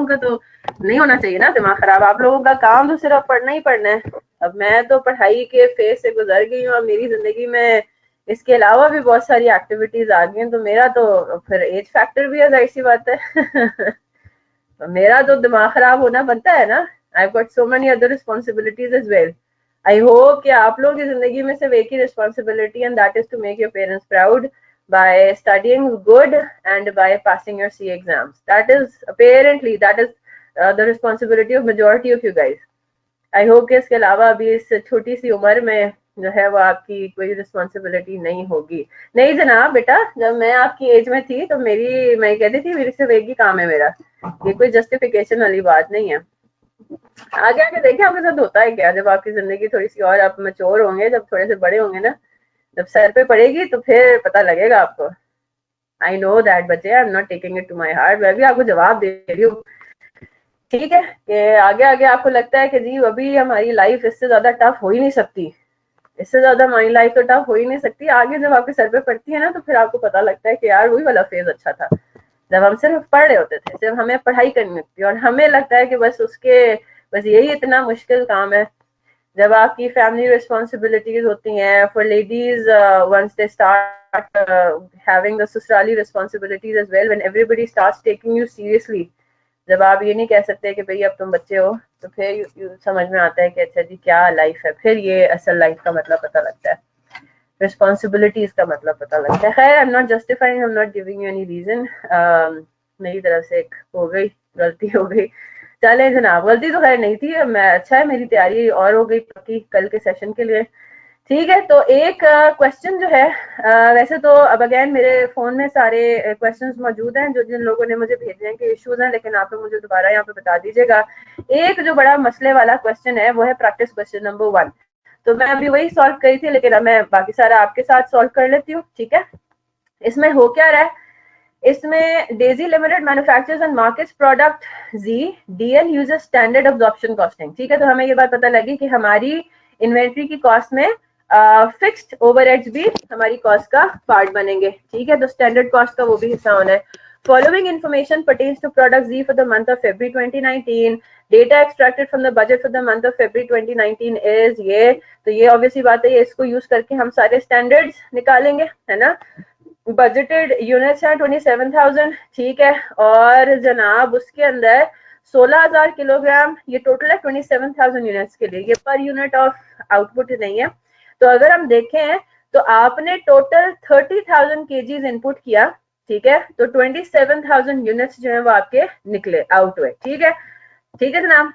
लोगों का तो नहीं होना चाहिए ना दिमाग खराब। आप लोगों का काम तो सिर्फ पढ़ना ही पढ़ना है। अब मैं तो पढ़ाई के फेज से गुजर गई हूँ, अब मेरी जिंदगी में इसके अलावा भी बहुत सारी एक्टिविटीज आ गई हैं, तो मेरा तो फिर एज फैक्टर भी है, जाहिर सी बात है। तो मेरा तो दिमाग खराब होना बनता है ना। I got so many other responsibilities as well. I hope कि आप लोगों की जिंदगी में सिर्फ एक ही responsibility and that is to make your parents proud by studying good and by passing your CA exams. That is apparently that is the responsibility of majority of you guys. I hope कि इसके अलावा अभी इस छोटी सी उम्र में जो है वो आपकी कोई रिस्पॉन्सिबिलिटी नहीं होगी। नहीं जनाब बेटा, जब मैं आपकी एज में थी तो मैं कहती थी मेरे सिर्फ एक ही काम है मेरा, ये कोई जस्टिफिकेशन वाली बात नहीं है। आगे आगे देखिए आपके साथ होता है क्या, जब आपकी जिंदगी थोड़ी सी और आप मैच्योर होंगे, जब थोड़े से बड़े होंगे ना, जब सर पे पड़ेगी तो फिर पता लगेगा आपको। आई नो दैट बच्चे, I am not taking it to my heart, मैं भी आपको जवाब दे रही हूँ। ठीक है कि आगे आगे आपको लगता है कि जी अभी हमारी लाइफ इससे ज्यादा टफ हो ही नहीं सकती, इससे ज्यादा हमारी लाइफ तो टफ हो ही नहीं सकती। आगे जब आपके सर पे पड़ती है ना तो फिर आपको पता लगता है कि यार वही वाला फेज अच्छा था, जब हम सिर्फ पढ़ रहे होते थे, सिर्फ हमें पढ़ाई करनी होती है और हमें लगता है कि बस यही इतना मुश्किल काम है। जब आपकी फैमिली रिस्पॉन्सिबिलिटीज होती हैं for ladies, once they start having the ससुराली responsibilities as well, when everybody starts taking you seriously, जब आप ये नहीं कह सकते कि भाई अब तुम बच्चे हो, तो फिर समझ में आता है कि अच्छा जी क्या लाइफ है, फिर ये असल लाइफ का मतलब पता लगता है, रिस्पॉन्सिबिलिटीज का मतलब पता लगता है। खैर, I am not justifying, I am not giving you any reason, मेरी तरफ से एक हो गई, गलती हो गई। चले जनाब, गलती तो खैर नहीं थी, मैं अच्छा है मेरी तैयारी और हो गई पक्की कल के सेशन के लिए। ठीक है, तो एक क्वेश्चन जो है, वैसे तो अब अगेन मेरे फोन में सारे क्वेश्चंस मौजूद हैं जो जिन लोगों ने मुझे भेजे हैं कि इश्यूज हैं, लेकिन आप लोग मुझे दोबारा यहाँ पे बता दीजिएगा। एक जो बड़ा मसले वाला क्वेश्चन है वो है प्रैक्टिस क्वेश्चन नंबर 1। तो मैं अभी वही सॉल्व करी थी, लेकिन अब मैं बाकी सारा आपके साथ सॉल्व कर लेती हूँ। ठीक है, इसमें हो क्या रहा है, इसमें Daisy Limited manufactures and markets product G, DL uses standard absorption costing. ठीक है, तो हमें ये बात पता लगी कि हमारी इन्वेंट्री की कॉस्ट में फिक्स्ड ओवरहेड्स भी हमारी कॉस्ट का पार्ट बनेंगे। ठीक है, तो स्टैंडर्ड कॉस्ट का वो भी हिस्सा होना है। Following information pertains to product Z for the month of February 2019. Data extracted from the budget for the month of February 2019 is ये, तो ये ऑब्वियसली बात है, ये इसको यूज करके हम सारे स्टैंडर्ड्स निकालेंगे, है ना। बजटेड यूनिट्स हैं 27,000। ठीक है, और जनाब उसके अंदर 16,000 किलोग्राम, ये टोटल है 27,000 यूनिट्स के लिए, ये पर यूनिट ऑफ आउटपुट नहीं है। तो अगर हम देखें तो आपने टोटल 30,000 केजीज इनपुट किया। ठीक है, तो 27,000 यूनिट्स जो है वो आपके निकले, आउट हुए। ठीक है जनाब,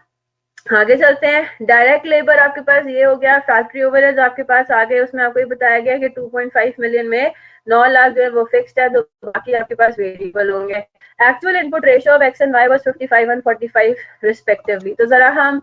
आगे चलते हैं। डायरेक्ट लेबर आपके पास ये हो गया, फैक्ट्री ओवरहेड्स आपके पास आ गए, उसमें आपको ये बताया गया कि 2.5 मिलियन में 9 लाख जो है वो फिक्स्ड है, तो बाकी आपके पास वेरिएबल होंगे। Actual input ratio of x and why was 55 and 45 respectively. तो जरा हम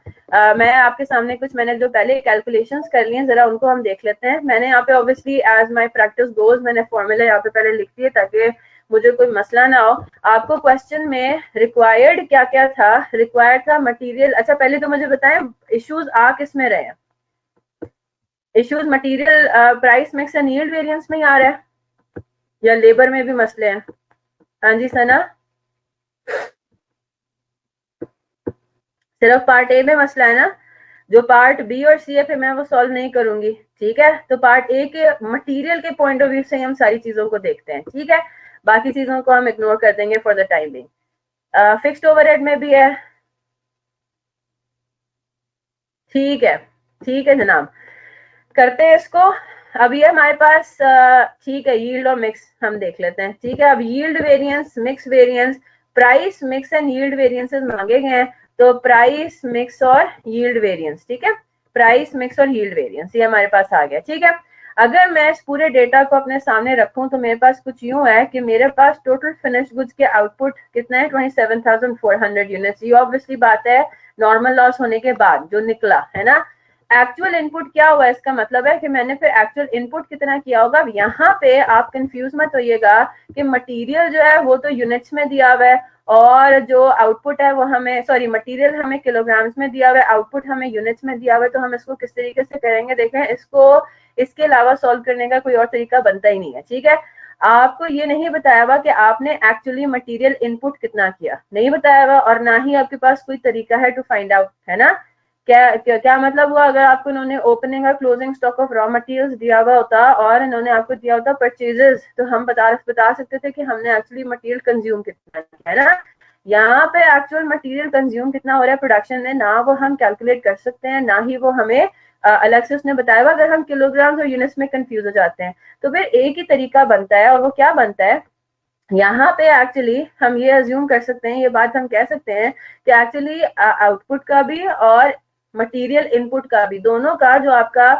मैं आपके सामने कुछ मैंने जो पहले कैलकुलेशंस कर लिए हैं, जरा उनको हम देख लेते हैं। मैंने यहाँ पे obviously as my practice goes मैंने फॉर्मूला यहाँ पे पहले लिख दिए ताकि मुझे कोई मसला ना हो। आपको क्वेश्चन में रिक्वायर्ड क्या क्या था, रिक्वायर्ड था मटेरियल। अच्छा पहले तो मुझे बताएं इश्यूज आ किस में रहे हैं, issues material price mix and yield variance में ही आ रहा है या लेबर में भी मसले हैं? हाँ जी सना, सिर्फ पार्ट ए में मसला है ना, जो पार्ट बी और सी है मैं वो सॉल्व नहीं करूंगी। ठीक है, तो पार्ट ए के मटेरियल के पॉइंट ऑफ व्यू से हम सारी चीजों को देखते हैं। ठीक है, बाकी चीजों को हम इग्नोर कर देंगे for the time being. Fixed overhead में भी है। ठीक है जनाब, करते हैं इसको। अब ये हमारे पास ठीक है, यील्ड और मिक्स हम देख लेते हैं। ठीक है, अब yield variance, mix variance, price mix and yield variances मांगे गए हैं, तो प्राइस मिक्स और यील्ड वेरिएंस। ठीक है, प्राइस मिक्स और यील्ड वेरिएंस ये हमारे पास आ गया। ठीक है, अगर मैं इस पूरे डेटा को अपने सामने रखूं तो मेरे पास कुछ यूं है कि मेरे पास टोटल फिनिश्ड गुड्स के आउटपुट कितना है, 27,400 यूनिट्स। ये ऑब्वियसली बात है नॉर्मल लॉस होने के बाद जो निकला है ना। एक्चुअल इनपुट क्या हुआ, इसका मतलब है कि मैंने फिर एक्चुअल इनपुट कितना किया होगा। यहाँ पे आप कंफ्यूज मत होइएगा कि मटेरियल जो है वो तो यूनिट्स में दिया हुआ है और जो आउटपुट है वो हमें, सॉरी मटेरियल हमें किलोग्राम्स में दिया हुआ है, आउटपुट हमें यूनिट्स में दिया हुआ है। तो हम इसको किस तरीके से करेंगे, देखें इसको, इसके अलावा सॉल्व करने का कोई और तरीका बनता ही नहीं है। ठीक है, आपको ये नहीं बताया हुआ कि आपने एक्चुअली मटेरियल इनपुट कितना किया, नहीं बताया हुआ, और ना ही आपके पास कोई तरीका है टू फाइंड आउट, है ना। क्या मतलब हुआ, अगर आपको इन्होंने ओपनिंग और closing stock of raw materials दिया हुआ होता और इन्होंने आपको दिया होता परचेजेस, तो हम बता सकते थे कि हमने एक्चुअली मटेरियल कंज्यूम कितना किया, है ना। यहाँ पे एक्चुअल मटेरियल कंज्यूम कितना हो रहा है प्रोडक्शन में, ना वो हम कैलकुलेट कर सकते हैं, ना ही वो हमें अलग से उसने बताया हुआ। अगर हम किलोग्राम्स और यूनिट्स में कंफ्यूज हो जाते हैं तो फिर एक ही तरीका बनता है, और वो क्या बनता है, यहाँ पे एक्चुअली हम ये अज्यूम कर सकते हैं, ये बात हम कह सकते हैं कि एक्चुअली आउटपुट का भी और मटेरियल इनपुट का भी, दोनों का जो आपका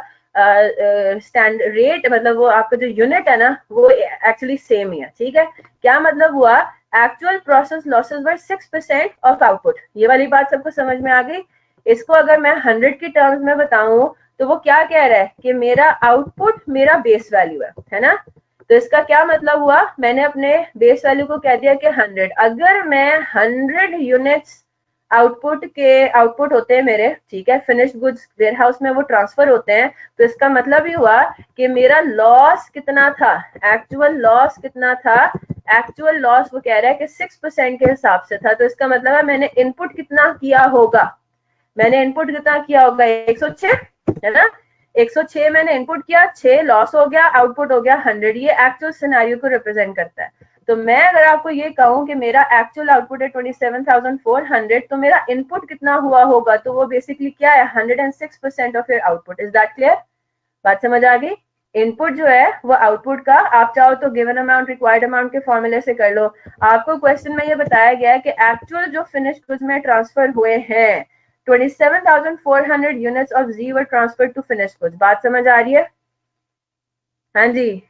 स्टैंड रेट, मतलब वो आपका जो यूनिट है ना, वो एक्चुअली सेम ही है, ठीक है। क्या मतलब हुआ, actual process losses were 6% of output. ये वाली बात सबको समझ में आ गई। इसको अगर मैं 100 की टर्म्स में बताऊं तो वो क्या कह रहा है कि मेरा आउटपुट मेरा बेस वैल्यू है ना। तो इसका क्या मतलब हुआ, मैंने अपने बेस वैल्यू को कह दिया कि 100। अगर मैं 100 यूनिट्स आउटपुट होते हैं मेरे, ठीक है, फिनिश्ड गुड्स वेयर हाउस में वो ट्रांसफर होते हैं, तो इसका मतलब ही हुआ कि मेरा लॉस कितना था, एक्चुअल लॉस कितना था। एक्चुअल लॉस वो कह रहा है कि 6% के हिसाब से था। तो इसका मतलब है मैंने इनपुट कितना किया होगा, मैंने इनपुट कितना किया होगा, 106, है ना। 106 मैंने इनपुट किया, 6 लॉस हो गया, आउटपुट हो गया 100। ये एक्चुअल सिनेरियो को रिप्रेजेंट करता है। तो मैं अगर आपको ये कहूं कि मेरा एक्चुअल आउटपुट है 27,400, तो मेरा इनपुट कितना हुआ होगा, तो वो बेसिकली क्या है, 106% of your output. Is that clear, बात समझ आ गई। इनपुट जो है वो आउटपुट का, आप चाहो तो गिवन अमाउंट रिक्वायर्ड अमाउंट के फॉर्मूले से कर लो। आपको क्वेश्चन में ये बताया गया है कि एक्चुअल जो फिनिश गुड्स में ट्रांसफर हुए हैं, 27,400 units of G were transfer to finish goods. बात समझ आ रही है, हाँ जी।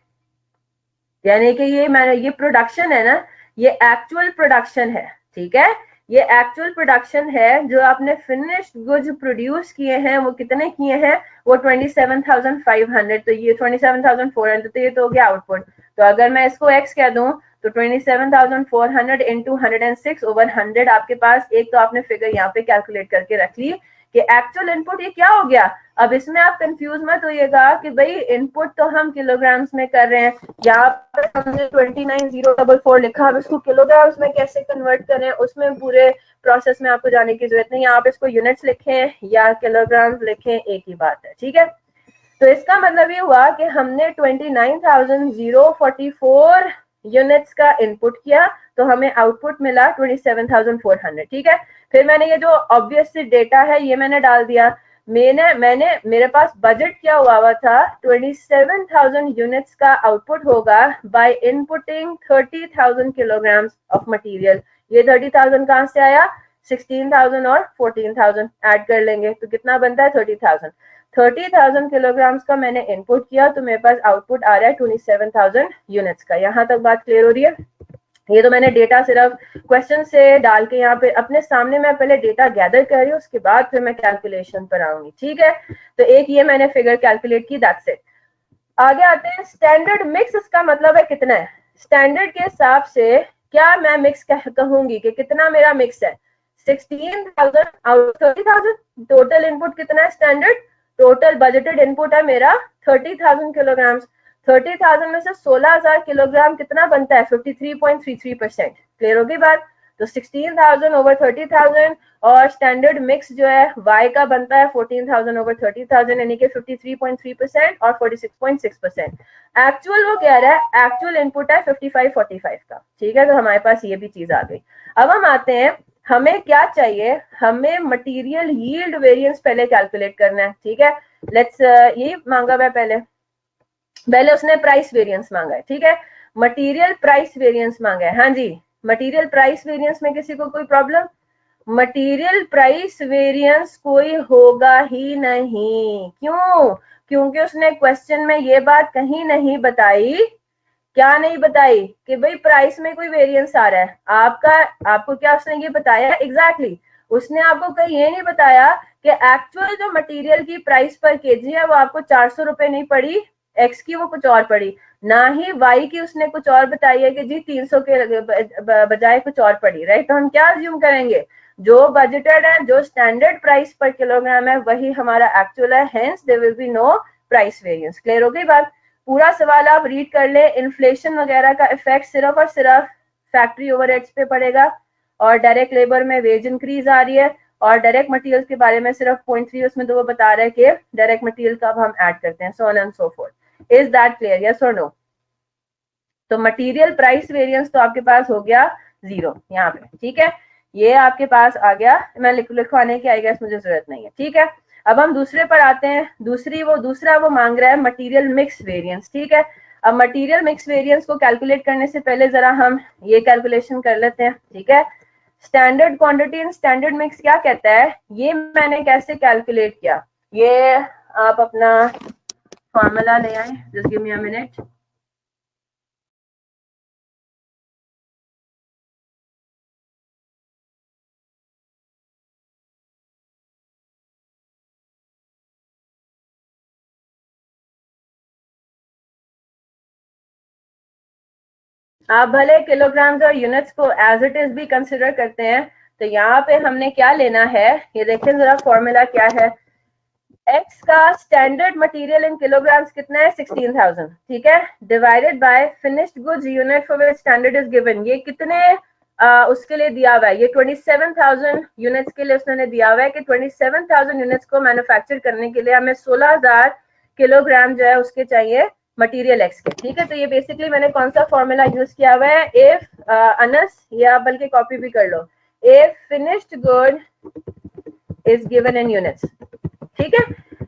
यानी कि ये प्रोडक्शन है ना, ये एक्चुअल प्रोडक्शन है, ठीक है। ये एक्चुअल प्रोडक्शन है, जो आपने फिनिश्ड गुड्स प्रोड्यूस किए हैं वो कितने किए हैं, वो 27,500। तो ये 27,400, तो ये तो हो गया आउटपुट। तो अगर मैं इसको x कह दूं तो 27,400 इंटू 106 ओवर 100, आपके पास एक तो आपने फिगर यहाँ पे कैलकुलेट करके रख ली कि एक्चुअल इनपुट ये क्या हो गया। अब इसमें आप कंफ्यूज मत होइएगा कि भाई इनपुट तो हम किलोग्राम्स में कर रहे हैं, यहाँ पर हमने 29,044 लिखा, अब इसको किलोग्राम्स में कैसे कन्वर्ट करें, उसमें पूरे प्रोसेस में आपको जाने की जरूरत नहीं है। आप इसको यूनिट्स लिखें या किलोग्राम्स लिखें, एक ही बात है, ठीक है। तो इसका मतलब ये हुआ कि हमने 29,044 यूनिट्स का इनपुट किया, तो हमें आउटपुट मिला 27,400, ठीक है। फिर मैंने ये जो ऑब्वियस डेटा है ये मैंने डाल दिया। मेरे पास बजट क्या हुआ था, 27,000 यूनिट्स का आउटपुट होगा by inputting 30,000 kilograms of material. ये 30,000 कहां से आया, 16,000 और 14,000 ऐड कर लेंगे तो कितना बनता है, 30,000। 30,000 किलोग्राम्स का मैंने इनपुट किया, तो मेरे पास आउटपुट आ रहा है 27,000 यूनिट्स का। यहाँ तक बात क्लियर हो रही है। ये तो मैंने डेटा सिर्फ क्वेश्चन से डाल के यहाँ पे अपने सामने, मैं पहले डेटा गैदर कर रही हूँ, उसके बाद फिर मैं कैलकुलेशन पर आऊंगी, ठीक है। तो एक ये मैंने फिगर कैलकुलेट की, दैट्स इट। आगे आते हैं, स्टैंडर्ड मिक्स, इसका मतलब है कितना है। स्टैंडर्ड के हिसाब से क्या मैं मिक्स कहूंगी कि कितना मेरा मिक्स है, 16,000 आउट 30,000। टोटल इनपुट कितना है स्टैंडर्ड, टोटल बजटेड इनपुट है मेरा 30,000 किलोग्राम। 30,000 में से 16,000 किलोग्राम कितना बनता है, 53.33%। क्लियर होगी बात। तो 16,000 ओवर 30,000, और स्टैंडर्ड मिक्स जो है y का बनता है 14,000 ओवर 30,000, यानी कि 53.3% और 46.6%। एक्चुअल वो कह रहा है, एक्चुअल इनपुट है 55-45 का, ठीक है। तो हमारे पास ये भी चीज आ गई। अब हम आते हैं, हमें क्या चाहिए, हमें मटेरियल यील्ड वेरिएंस पहले कैलकुलेट करना है, ठीक है। लेट्स ये मांगा हुआ पहले उसने प्राइस वेरिएंस मांगा है, ठीक है। मटेरियल प्राइस वेरिएंस मांगा है, हाँ जी। मटेरियल प्राइस वेरिएंस में किसी को कोई प्रॉब्लम, मटेरियल प्राइस वेरिएंस कोई होगा ही नहीं, क्यों, क्योंकि उसने क्वेश्चन में ये बात कहीं नहीं बताई, क्या नहीं बताई कि भाई प्राइस में कोई वेरिएंस आ रहा है आपका। आपको क्या उसने ये बताया, एग्जैक्टली उसने आपको कहीं ये नहीं बताया कि एक्चुअल जो मटेरियल की प्राइस पर केजी है वो आपको 400 रुपए नहीं पड़ी, एक्स की वो कुछ और पड़ी, ना ही वाई की उसने कुछ और बताई है कि जी 300 के बजाय कुछ और पड़ी, राइट। तो हम क्या अज्यूम करेंगे, जो बजटेड है, जो स्टैंडर्ड प्राइस पर किलोग्राम है, वही हमारा एक्चुअल है, hence there will be no price variance. Clear हो गई बात। पूरा सवाल आप रीड कर ले। इन्फ्लेशन वगैरह का इफेक्ट सिर्फ और सिर्फ फैक्ट्री ओवरहेड्स पे पड़ेगा, और डायरेक्ट लेबर में वेज इंक्रीज आ रही है, और डायरेक्ट मटेरियल्स के बारे में सिर्फ पॉइंट 3 उसमें तो वो बता रहा है कि डायरेक्ट मटेरियल कब हम ऐड करते हैं, so on and so fourth. Is that clear, yes और नो? तो मटेरियल प्राइस वेरिएंस तो आपके पास हो गया 0 यहाँ पे, ठीक है, ये आपके पास आ गया। मैं लिखवाने की आई गेस मुझे जरूरत नहीं है, ठीक है। अब हम दूसरे पर आते हैं। दूसरा वो मांग रहा है मटेरियल मिक्स वेरिएंस, ठीक है। अब मटेरियल मिक्स वेरिएंस को कैलकुलेट करने से पहले जरा हम ये कैलकुलेशन कर लेते हैं, ठीक है। Standard quantity and standard mix क्या कहता है, ये मैंने कैसे कैलकुलेट किया, ये आप अपना फॉर्मूला ले आए, just give me a minute. आप भले किलोग्राम्स और यूनिट्स को एज इट इज भी कंसिडर करते हैं, तो यहाँ पे हमने क्या लेना है, ये देखें जरा फॉर्मूला क्या है। एक्स का स्टैंडर्ड मटेरियल इन किलोग्राम्स कितना है, 16,000, ठीक है, divided by finished goods unit for which standard is given, ये कितने उसके लिए दिया हुआ है, ये 27,000 यूनिट्स के लिए उसने दिया हुआ है कि 27,000 यूनिट्स को मैन्युफैक्चर करने के लिए हमें 16,000 किलोग्राम जो है उसके चाहिए मटेरियल एक्स के, ठीक है। तो ये बेसिकली मैंने कौन सा फॉर्मूला यूज किया हुआ है, इफ अनस, या बल्कि कॉपी भी कर लो, if finished good is given in units, ठीक है।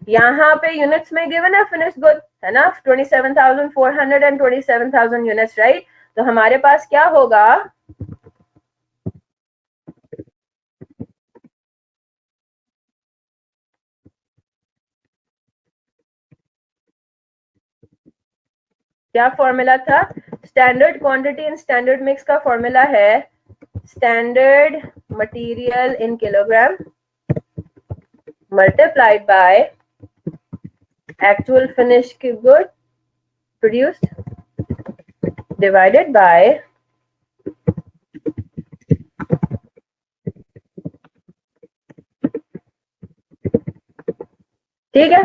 यहाँ पे यूनिट्स में गिवन है फिनिश्ड गुड, है ना, 27,400 एंड 27,000 यूनिट्स, राइट। तो हमारे पास क्या होगा, क्या फॉर्मूला था, standard quantity and standard mix का फॉर्मूला है standard material in kilogram multiplied by actual finished good produced divided by ठीक है।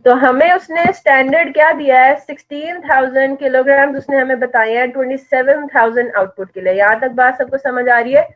तो हमें उसने स्टैंडर्ड क्या दिया है, 16,000 किलोग्राम उसने हमें बताया है 27,000 आउटपुट के लिए। यहां तक बात सबको समझ आ रही है।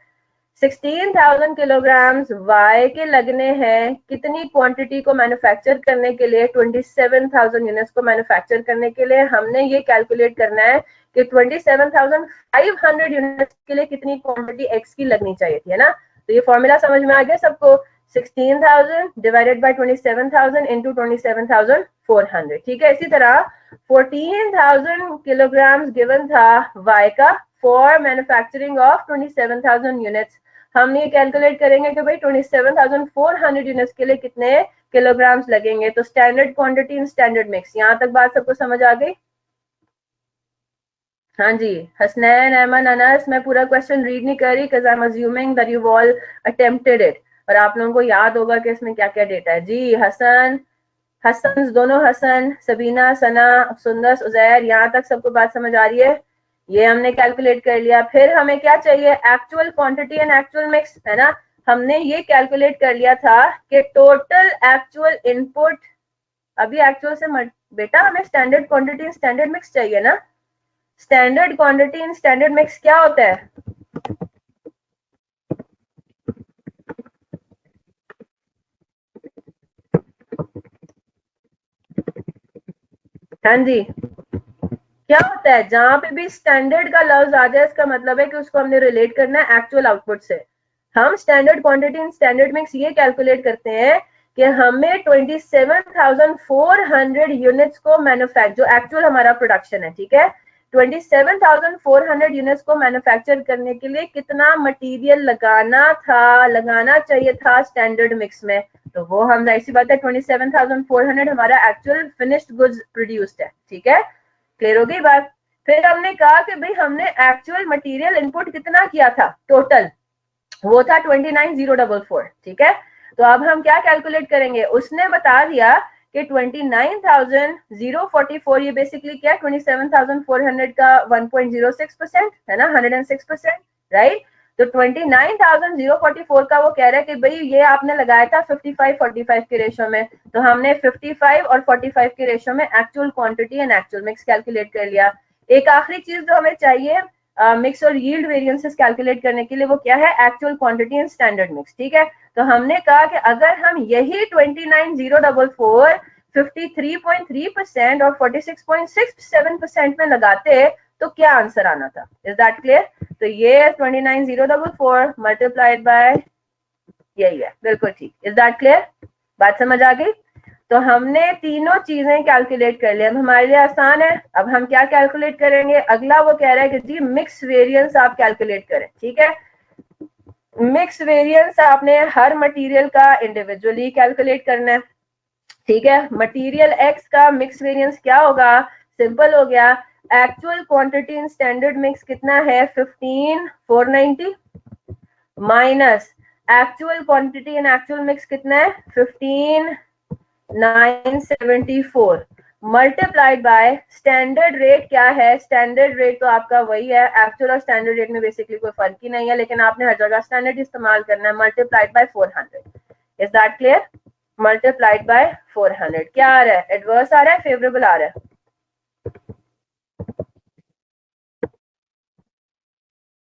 16,000 किलोग्राम्स वाई के लगने हैं कितनी क्वांटिटी को मैन्युफैक्चर करने के लिए, 27,000 यूनिट्स को मैन्युफैक्चर करने के लिए हमने ये कैलकुलेट करना है कि 27,500 यूनिट्स के लिए कितनी क्वांटिटी एक्स की लगनी चाहिए थी, है ना। तो ये फॉर्मूला समझ में आ गया सबको, 16,000 डिवाइडेड बाय 27,000 इंटू 27,400, ठीक है। इसी तरह 14,000 किलोग्राम गिवन था वाई का फॉर मैन्युफैक्चरिंग ऑफ 27,000 यूनिट्स। हम ये कैलकुलेट करेंगे कि भाई 27,400 यूनिट्स के लिए कितने किलोग्राम्स लगेंगे। तो standard quantity in standard mix, यहाँ तक बात सबको समझ आ गई? हाँ जी, हसनैन अहमद अनस, मैं पूरा क्वेश्चन रीड नहीं कर रही because I am assuming that you all attempted it, और आप लोगों को याद होगा कि इसमें क्या क्या डेटा है। जी हसन, हसन, दोनों हसन, सबीना, सना, सुंदर, उजैर, यहाँ तक सबको बात समझ आ रही है? ये हमने कैलकुलेट कर लिया। फिर हमें क्या चाहिए, actual quantity and actual mix, है ना। हमने ये कैलकुलेट कर लिया था कि टोटल एक्चुअल इनपुट, अभी एक्चुअल से बेटा हमें स्टैंडर्ड क्वांटिटी स्टैंडर्ड मिक्स चाहिए ना। Standard quantity in standard mix क्या होता है, हाँ जी, क्या होता है, जहां पे भी स्टैंडर्ड का लफ्ज आ जाए इसका मतलब है कि उसको हमने रिलेट करना है एक्चुअल आउटपुट से। हम standard quantity in standard mix ये कैलकुलेट करते हैं कि हमें 27,400 यूनिट्स को मैन्युफैक्चर, जो एक्चुअल हमारा प्रोडक्शन है, ठीक है, 27,400 यूनिट्स को मैन्युफैक्चर करने के लिए कितना मटेरियल लगाना चाहिए था स्टैंडर्ड मिक्स में। तो वो हम ऐसी बात है 27,400 हमारा एक्चुअल फिनिश्ड गुड्स प्रोड्यूस्ड है, ठीक है, क्लियर हो गई बात। फिर हमने कहा कि भाई हमने एक्चुअल मटेरियल इनपुट कितना किया था टोटल, वो था 29,044, ठीक है। तो अब हम क्या कैलकुलेट करेंगे, उसने बता दिया कि 29,044 ये बेसिकली क्या है, 27,400 का 1.06% है ना, 106%, राइट। तो 29,044 का वो कह रहा है कि भाई ये आपने लगाया था 55-45 के रेशो में, तो हमने 55 और 45 के रेशो में actual quantity and actual mix calculate कर लिया। एक आखिरी चीज जो हमें चाहिए मिक्स और यील्ड वेरिएंसेस कैलकुलेट करने के लिए, वो क्या है, actual quantity and standard mix. ठीक है, तो हमने कहा कि अगर हम यही 29,044 53.3% और 46.67% में लगाते तो क्या आंसर आना था। Is that clear? तो ये 29,044 मल्टीप्लाइड बाय यही है, बिल्कुल ठीक। Is that clear? बात समझ आ गई? तो हमने तीनों चीजें कैलकुलेट कर लिया, अब हमारे लिए आसान है। अब हम क्या कैलकुलेट करेंगे, अगला वो कह रहा है कि जी मिक्स वेरिएंस आप कैलकुलेट करें। ठीक है, मिक्स वेरिएंस आपने हर मटेरियल का इंडिविजुअली कैलकुलेट करना है। ठीक है, मटेरियल एक्स का मिक्स वेरिएंस क्या होगा, सिंपल हो गया, actual quantity in standard mix कितना है 15,490 minus actual quantity in actual mix कितना है 15,974 मल्टीप्लाइड बाय स्टैंडर्ड रेट क्या है, स्टैंडर्ड रेट तो आपका वही है, एक्चुअल और स्टैंडर्ड रेट में बेसिकली कोई फर्क ही नहीं है, लेकिन आपने हर जगह स्टैंडर्ड इस्तेमाल करना है, multiplied by 400। Is that clear? Multiplied by 400 क्या आ रहा है, एडवर्स आ रहा है, फेवरेबल आ रहा है?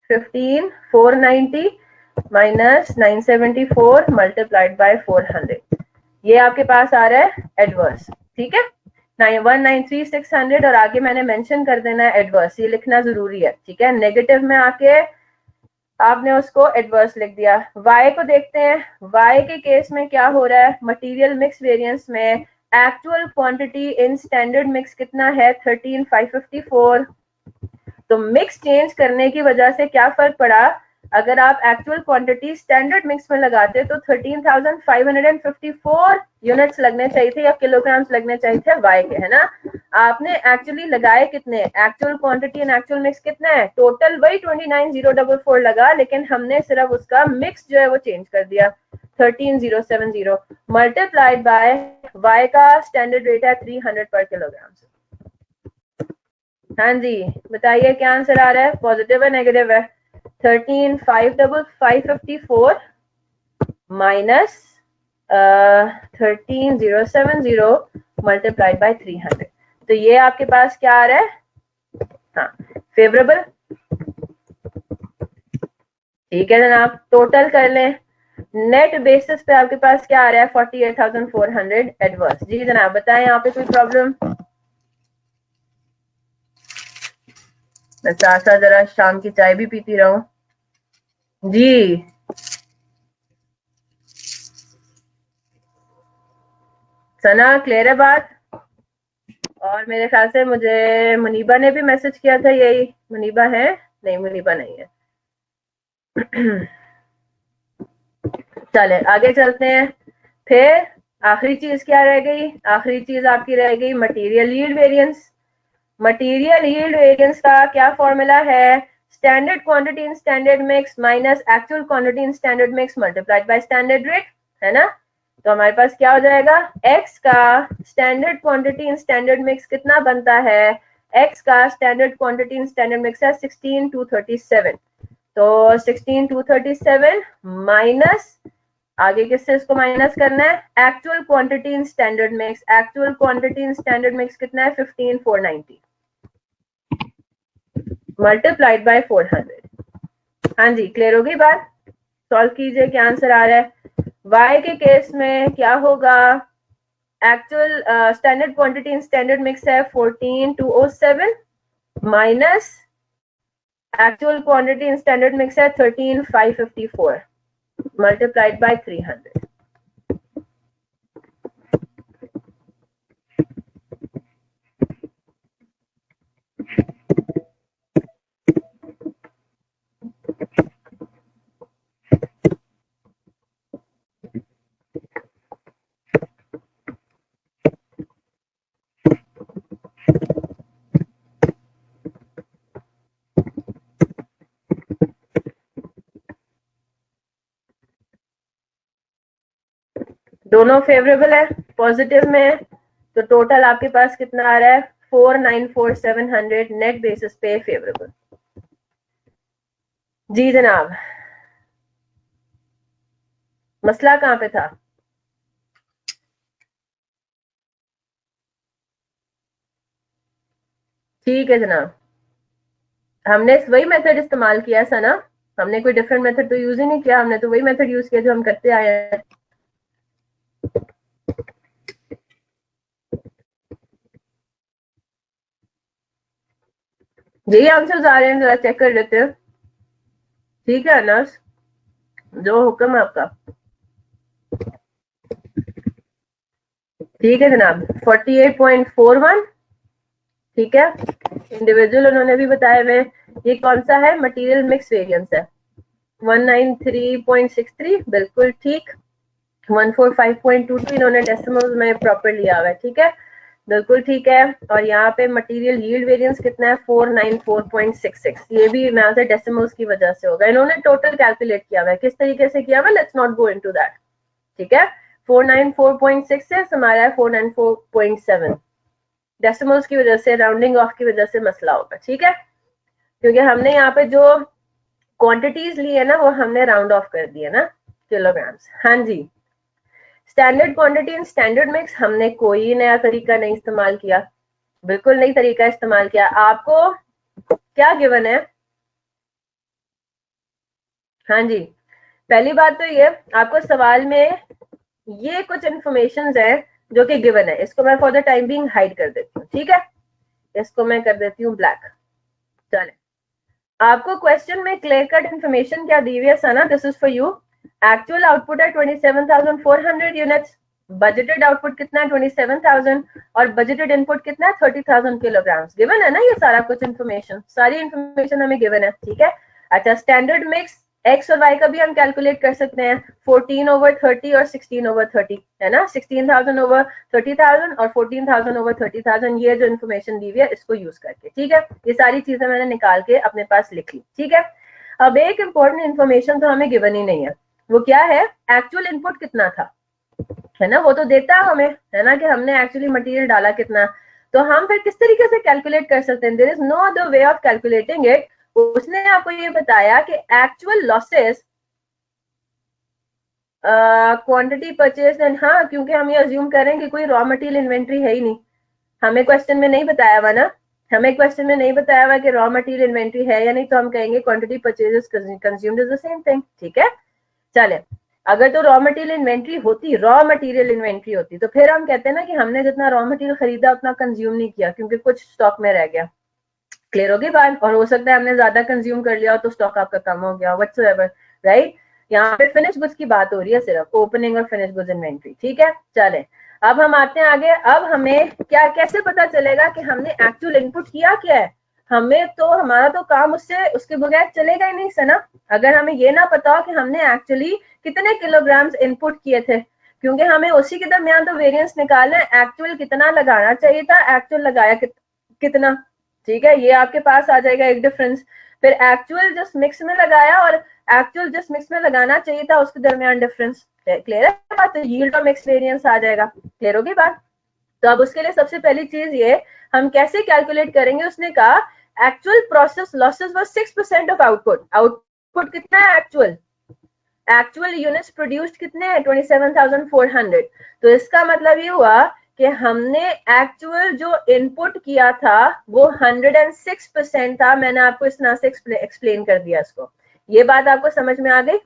15,490 माइनस 974 मल्टीप्लाइड बाय 400, ये आपके पास आ रहा है एडवर्स। ठीक है, 193,600 और आगे मैंने मेंशन कर देना है एडवर्स, ये लिखना जरूरी है। ठीक है, नेगेटिव में आके आपने उसको एडवर्स लिख दिया। y को देखते हैं, y के केस में क्या हो रहा है, मटेरियल मिक्स वेरिएंस में actual quantity in standard mix कितना है 13,554। तो मिक्स चेंज करने की वजह से क्या फर्क पड़ा, अगर आप एक्चुअल क्वांटिटी स्टैंडर्ड मिक्स में लगाते तो 13,554 यूनिट्स लगने चाहिए थे या किलोग्राम्स लगने चाहिए थे वाई के, है ना। आपने एक्चुअली लगाए कितने, actual quantity and actual mix कितना है, टोटल वही 29,044 लगा, लेकिन हमने सिर्फ उसका मिक्स जो है वो चेंज कर दिया 13,070 मल्टीप्लाइड बाय वाई का स्टैंडर्ड रेट है 300 पर किलोग्राम। हाँ जी, बताइए क्या आंसर आ रहा है, पॉजिटिव है नेगेटिव है? 13,554 माइनस 13,070 मल्टीप्लाइड बाय 300, तो ये आपके पास क्या आ रहा है, हाँ फेवरेबल। ठीक है जनाब, टोटल कर लें, नेट बेसिस पे आपके पास क्या आ रहा है 48,400 एडवर्स। जी जनाब बताएं, यहाँ पे कोई प्रॉब्लम? मैं साथ साथ जरा शाम की चाय भी पीती रहूं। जी सना क्लियर है बात? और मेरे ख्याल से मुझे मुनीबा ने भी मैसेज किया था, यही मुनीबा है? नहीं मुनीबा नहीं है। चले आगे चलते हैं। फिर आखिरी चीज क्या रह गई, आखिरी चीज आपकी रह गई material yield variance. Material yield variance का क्या फॉर्मूला है, standard quantity in standard mix minus actual quantity in standard mix multiplied by standard rate, है ना। तो हमारे पास क्या हो जाएगा, x का standard quantity in standard mix कितना बनता है, x का standard quantity in standard mix है 16,237, तो 16,237 माइनस आगे किससे इसको माइनस करना है, actual quantity in standard mix, actual quantity in standard mix कितना है 15,490 मल्टीप्लाइड बाय 400। हाँ जी क्लियर हो गई बात? सॉल्व कीजिए क्या आंसर आ रहा है। y के केस में क्या होगा, actual standard quantity in standard mix है 14,207 minus actual quantity in standard mix है 13,554 मल्टीप्लाइड बाय 300। दोनों फेवरेबल है, पॉजिटिव में है, तो टोटल आपके पास कितना आ रहा है 4,94,700 नेट बेसिस पे फेवरेबल। जी जनाब मसला कहाँ पे था? ठीक है जनाब, हमने वही मेथड इस्तेमाल किया था ना, हमने कोई डिफरेंट मेथड तो यूज ही नहीं किया, हमने तो वही मेथड यूज किया जो हम करते आए हैं। यही आंसर आ रहे हैं, जरा चेक कर लेते हैं। ठीक है अनस, जो हुक्म है आपका। ठीक है जनाब, 48.41। ठीक है, इंडिविजुअल उन्होंने भी बताया हुए। ये कौन सा है? मटेरियल मिक्स वेरिएंस है। 193.63 बिल्कुल ठीक। 145.22 इन्होंने डेसिमल्स में प्रॉपर लिया हुआ है। ठीक है, बिल्कुल ठीक है। और यहाँ पे मटेरियल यील्ड वेरिएंस कितना है? 494.66। ये भी यहाँ से डेसिमल्स की वजह से होगा। इन्होंने टोटल कैलकुलेट किया हुआ है, किस तरीके से किया हुआ है, let's not go into that. ठीक है, 494.66 हमारा है 494.7, डेसिमल्स की वजह से, राउंडिंग ऑफ की वजह से मसला होगा। ठीक है, क्योंकि हमने यहाँ पे जो क्वांटिटीज ली है ना, वो हमने राउंड ऑफ कर दिया ना, किलोग्राम्स। हाँ जी, standard quantity and standard mix, हमने कोई नया तरीका नहीं इस्तेमाल किया, बिल्कुल नई तरीका इस्तेमाल किया। आपको क्या गिवन है? हाँ जी, पहली बात तो ये, आपको सवाल में ये कुछ इंफॉर्मेशन है जो कि गिवन है, इसको मैं for the time being hide कर देती हूँ। ठीक है, इसको मैं कर देती हूँ ब्लैक। चले, आपको क्वेश्चन में क्लियर कट इन्फॉर्मेशन क्या दी हुई है Sana? This is for you. Actual output है 27,400 यूनिट्स, बजटेड आउटपुट कितना है? 27,000, और बजटेड इनपुट कितना है? 30,000 किलोग्राम। गिवन है ना ये सारा कुछ इन्फॉर्मेशन, सारी इन्फॉर्मेशन हमें गिवन है। ठीक है, अच्छा, स्टैंडर्ड मिक्स एक्स और वाई का भी हम कैलकुलेट कर सकते हैं, 14/30 और 16/30 है ना, 16,000 ओवर 30,000 और 14,000 ओवर 30,000, ये जो इन्फॉर्मेशन दी हुई है इसको यूज करके। ठीक है, ये सारी चीजें मैंने निकाल के अपने पास लिख ली। ठीक है, अब एक इंपॉर्टेंट इन्फॉर्मेशन तो हमें गिवन ही नहीं है, वो क्या है? एक्चुअल इनपुट कितना था, है ना, वो तो देता है हमें, है ना, कि हमने एक्चुअली मटेरियल डाला कितना। तो हम फिर किस तरीके से कैलकुलेट कर सकते हैं? There is no other way of calculating it. उसने आपको ये बताया कि actual losses quantity purchase and, हाँ, क्योंकि हम ये अज्यूम करें कि कोई रॉ मटेरियल इन्वेंट्री है ही नहीं, हमें क्वेश्चन में नहीं बताया हुआ ना, हमें क्वेश्चन में नहीं बताया हुआ कि रॉ मटेरियल इन्वेंट्री है या नहीं, तो हम कहेंगे quantity purchase consumed is the same thing. ठीक है, चले, अगर तो रॉ मटेरियल इन्वेंट्री होती, रॉ मटेरियल इन्वेंट्री होती, तो फिर हम कहते हैं ना कि हमने जितना रॉ मटेरियल खरीदा उतना कंज्यूम नहीं किया, क्योंकि कुछ स्टॉक में रह गया। क्लियर होगी बात? और हो सकता है हमने ज्यादा कंज्यूम कर लिया तो स्टॉक आपका कम हो गया, व्हाटसोएवर, राइट। यहाँ पे फिनिश गुड्स की बात हो रही है, सिर्फ ओपनिंग और फिनिश गुड्स इन्वेंट्री। ठीक है, चले, अब हम आते हैं आगे। अब हमें क्या, कैसे पता चलेगा कि हमने एक्चुअल इनपुट किया क्या है? हमें तो, हमारा तो काम उससे, उसके बगैर चलेगा ही नहीं सना, अगर हमें ये ना पता हो कि हमने एक्चुअली कितने किलोग्राम्स इनपुट किए थे, क्योंकि हमें उसी के दरमियान तो वेरिएंस निकालना है, एक्चुअल कितना लगाना चाहिए था, एक्चुअल लगाया कितना। ठीक है, ये आपके पास आ जाएगा एक डिफरेंस। फिर एक्चुअल जस्ट मिक्स में लगाया और एक्चुअल जस्ट मिक्स में लगाना चाहिए था, उसके दरमियान डिफरेंस। क्लियर है बात? तो यील्ड और मिक्स वेरिएंस आ जाएगा। क्लियर होगी बात? तो अब उसके लिए सबसे पहली चीज ये, हम कैसे कैलकुलेट करेंगे? उसने कहा actual process losses were 6% of output. Output कितना है एक्चुअल? एक्चुअल यूनिट्स प्रोड्यूस्ड कितने हैं? 27,400। तो इसका मतलब ये हुआ कि हमने एक्चुअल जो इनपुट किया था वो 106% था। मैंने आपको इस तरह से एक्सप्लेन कर दिया इसको। ये बात आपको समझ में आ गई?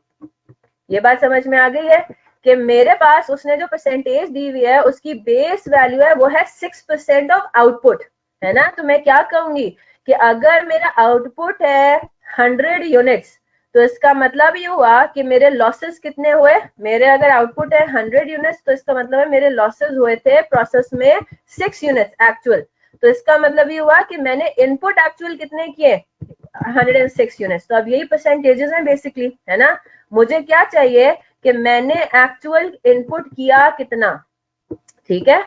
ये बात समझ में आ गई है कि मेरे पास उसने जो परसेंटेज दी हुई है उसकी बेस वैल्यू है, वो है 6% ऑफ आउटपुट, है ना। तो मैं क्या कहूंगी कि अगर मेरा आउटपुट है 100 यूनिट्स, तो इसका मतलब ये हुआ कि मेरे लॉसेस कितने हुए? मेरे अगर आउटपुट है 100 यूनिट्स, तो इसका मतलब है मेरे लॉसेस हुए थे प्रोसेस में 6 यूनिट्स एक्चुअल। तो इसका मतलब ये हुआ कि मैंने इनपुट एक्चुअल कितने किए? 106 यूनिट्स। तो अब यही परसेंटेजेस हैं बेसिकली, है ना। मुझे क्या चाहिए कि मैंने एक्चुअल इनपुट किया कितना। ठीक है,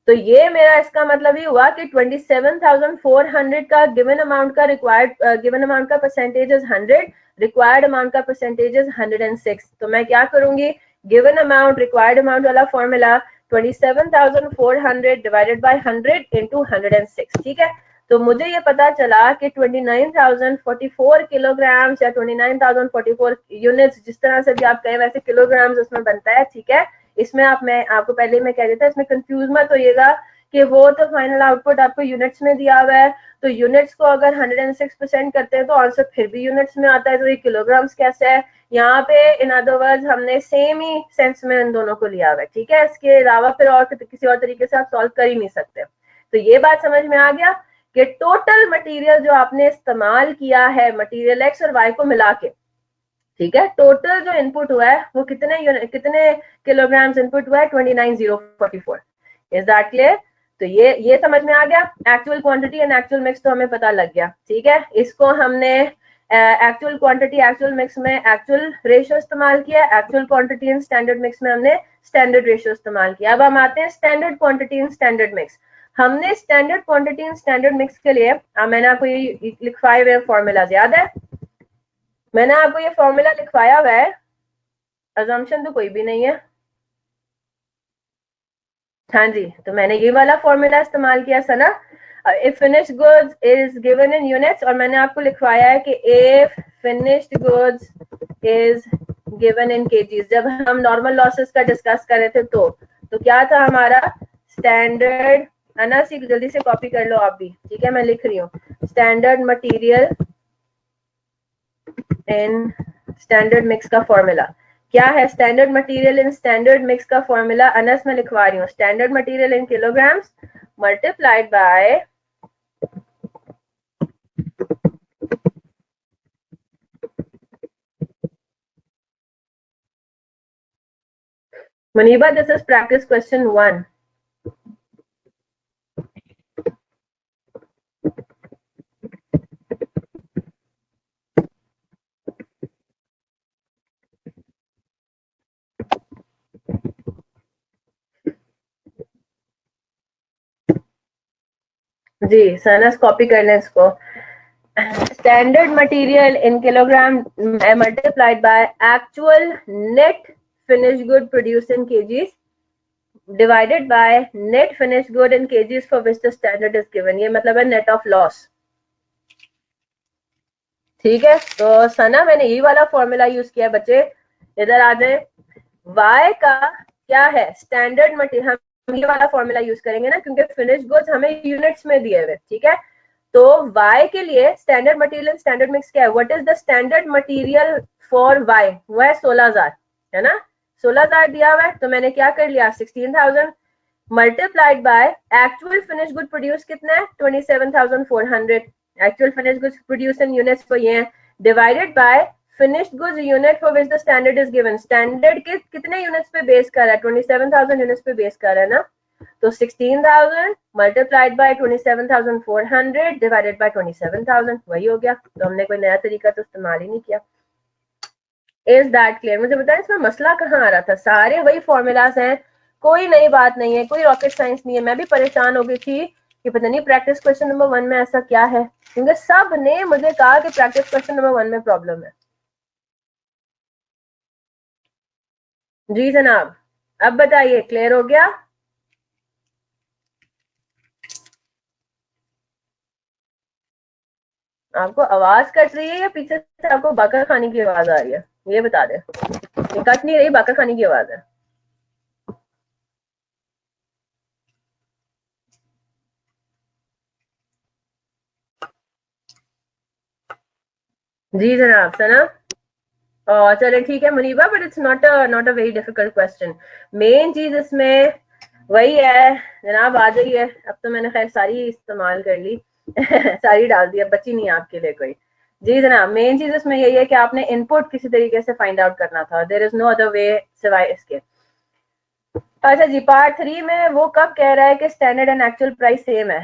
तो ये मेरा, इसका मतलब ये हुआ कि 27,400 का गिवन अमाउंट का रिक्वायर्ड, गिवन अमाउंट का परसेंटेज इज 100, रिक्वायर्ड अमाउंट का परसेंटेज इज 106। तो मैं क्या करूंगी? गिवन अमाउंट रिक्वायर्ड अमाउंट वाला फॉर्मूला 27,400 डिवाइडेड बाय 100 इंटू 106। ठीक है, तो मुझे ये पता चला कि 29,044 किलोग्राम्स या 29,044 यूनिट्स, जिस तरह से भी आप कहें, वैसे किलोग्राम्स उसमें बनता है, ठीक है। इसमें मैं आपको पहले मैं कह देता, इसमें कंफ्यूज मत होइएगा कि वो तो फाइनल आउटपुट आपको यूनिट्स में दिया हुआ है, तो यूनिट्स को अगर 106% करते हैं तो आंसर फिर भी यूनिट्स में आता है, तो ये किलोग्राम्स कैसे है। यहाँ पे इन अदर वर्ड्स हमने सेम ही सेंस में इन दोनों को लिया हुआ है, ठीक है। इसके अलावा फिर और किसी और तरीके से आप सॉल्व कर ही नहीं सकते। तो ये बात समझ में आ गया कि टोटल मटेरियल जो आपने इस्तेमाल किया है मटेरियल एक्स और वाई को मिला के, ठीक है, टोटल जो इनपुट हुआ है वो कितने किलोग्राम्स इनपुट हुआ है, 29,044। Is that clear? तो ये समझ में आ गया। Actual quantity and actual mix तो हमें पता लग गया, ठीक है। इसको हमने एक्चुअल क्वांटिटी एक्चुअल मिक्स में एक्चुअल रेशियो इस्तेमाल किया, actual quantity and standard mix में हमने स्टैंडर्ड रेशियो इस्तेमाल किया। अब हम आते हैं standard quantity and standard mix. हमने standard quantity and standard mix के लिए मैंने आपको ये लिखवाए हुए फॉर्मूला याद है, मैंने आपको ये फॉर्मूला लिखवाया हुआ है, अजम्पशन तो कोई भी नहीं है। हाँ जी, तो मैंने ये वाला फॉर्मूला इस्तेमाल किया Sana, if finish goods is given in units, और मैंने आपको लिखवाया है कि if finished goods is given in KGs. जब हम नॉर्मल लॉसेस का डिस्कस कर रहे थे तो क्या था हमारा स्टैंडर्ड, अना सी जल्दी से कॉपी कर लो आप भी, ठीक है, मैं लिख रही हूँ, standard material in standard mix का फॉर्मूला क्या है। Standard material in standard mix का फॉर्मूला अनस में लिखवा रही हूँ, standard material in kilograms multiplied by Muniba, this is practice question 1। जी सनस कॉपी कर लें इसको। Standard material in kilogram multiplied by actual net finish good produce in KGs divided by net finish good in KGs for which the standard is given. ये मतलब है net of loss, ठीक है। तो सना मैंने यही वाला फॉर्मूला यूज किया बच्चे, इधर आ जाए। y का क्या है स्टैंडर्ड मटेरियल, हम ये वाला फॉर्मूला यूज करेंगे ना, क्योंकि फिनिश गुड्स हमें यूनिट्स में दिए हुए, ठीक है। तो y के लिए स्टैंडर्ड मटेरियल स्टैंडर्ड मिक्स क्या है, what is the standard material for y, वो है 16,000, है ना। 16,000 दिया हुआ है, तो मैंने क्या कर लिया 16,000 multiplied by actual finish good produce कितना है 27,400, actual finish goods produce in units तो ये है, divided by finished goods unit for which the standard is given. Standard के कितने यूनिट्स पे बेस कर रहा है, 27,000 यूनिट्स पे बेस कर रहा है ना, तो 16,000 मल्टीप्लाइड बाय 27,400 डिवाइडेड बाय 27,000, वही हो गया। तो हमने कोई नया तरीका तो इस्तेमाल ही नहीं किया। Is that clear? मुझे बताएं इसमें मसला कहाँ आ रहा था, सारे वही फॉर्मूलाज हैं, कोई नई बात नहीं है, कोई रॉकेट साइंस नहीं है। मैं भी परेशान हो गई थी कि पता नहीं प्रैक्टिस क्वेश्चन नंबर 1 में ऐसा क्या है, क्योंकि सब ने मुझे कहा कि प्रैक्टिस क्वेश्चन नंबर 1 में प्रॉब्लम है। जी जनाब, अब बताइए क्लियर हो गया? आपको आवाज कट रही है या पीछे से आपको बाकर खाने की आवाज आ रही है, ये बता दे। ये कट नहीं रही, बाकर खाने की आवाज है। जी जनाब, सना चले ठीक है Muniba, but it's not a very difficult question. Main चीज इसमें वही है जनाब, आ जाइए। अब तो मैंने खैर सारी इस्तेमाल कर ली सारी डाल दी, अब बची नहीं आपके लिए कोई। जी जनाब, मेन चीज इसमें यही है कि आपने इनपुट किसी तरीके से फाइंड आउट करना था, there is no other way सिवाय इसके। अच्छा जी, पार्ट 3 में वो कब कह रहा है कि standard and actual price same है।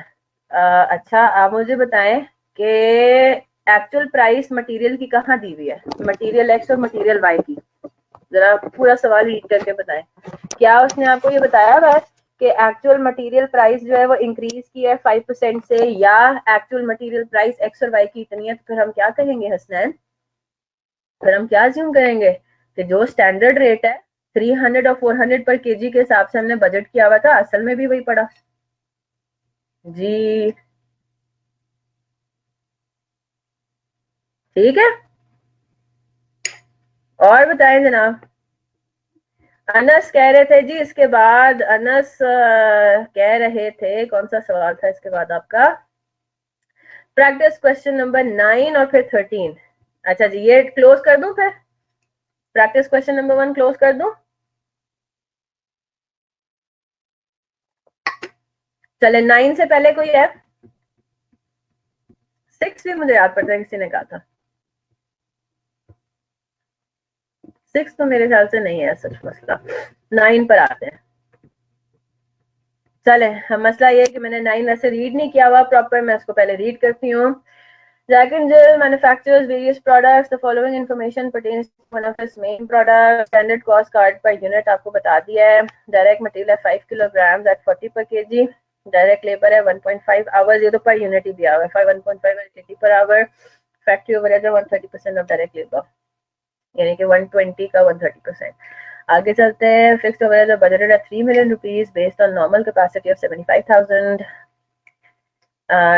अच्छा आप मुझे बताएं कि एक्चुअल प्राइस मटेरियल की कहाँ दी हुई है, मटेरियल एक्स और मटेरियल वाई की, जरा पूरा सवाल रीड करके बताएं। क्या उसने आपको ये बताया हुआ है कि एक्चुअल मटेरियल प्राइस जो है वो इंक्रीज की है 5% से, या एक्चुअल मटेरियल प्राइस एक्स और वाई की इतनी है, तो फिर हम क्या कहेंगे हसनैन, फिर हम क्या अज्यूम करेंगे कि जो स्टैंडर्ड रेट है 300 और 400 पर केजी के हिसाब से हमने बजट किया हुआ था, असल में भी वही पड़ा। जी ठीक है, और बताएं जनाब। अनस कह रहे थे जी, इसके बाद अनस कह रहे थे, कौन सा सवाल था इसके बाद आपका? प्रैक्टिस क्वेश्चन नंबर 9 और फिर 13। अच्छा जी, ये क्लोज कर दूं फिर? प्रैक्टिस क्वेश्चन नंबर 1 क्लोज कर दूं? चले, 9 से पहले कोई है? 6 भी मुझे याद पड़ता है, किसी ने कहा था 6, तो मेरे ख्याल से नहीं है सच मसला। 9 पर आते हैं। चले, मसला ये है कि मैंने 9 वैसे रीड नहीं किया हुआ प्रॉपर, मैं इसको पहले रीड करती हूँ। Jack and Jill manufactures various products. The following information pertains to one of its main products. Standard cost card per unit आपको बता दिया है। Direct material है 5 kilograms at 40 per kg. Direct labor है 1.5 hours, ये तो per unit ही दिया हुआ है, 1.5 kg per hour. Factory overhead है 130% of direct labor, यानी कि 120 का 130%। आगे चलते हैं। फिक्स्ड ओवरहेड बजटेड है 3 million rupees based on normal capacity of 75,000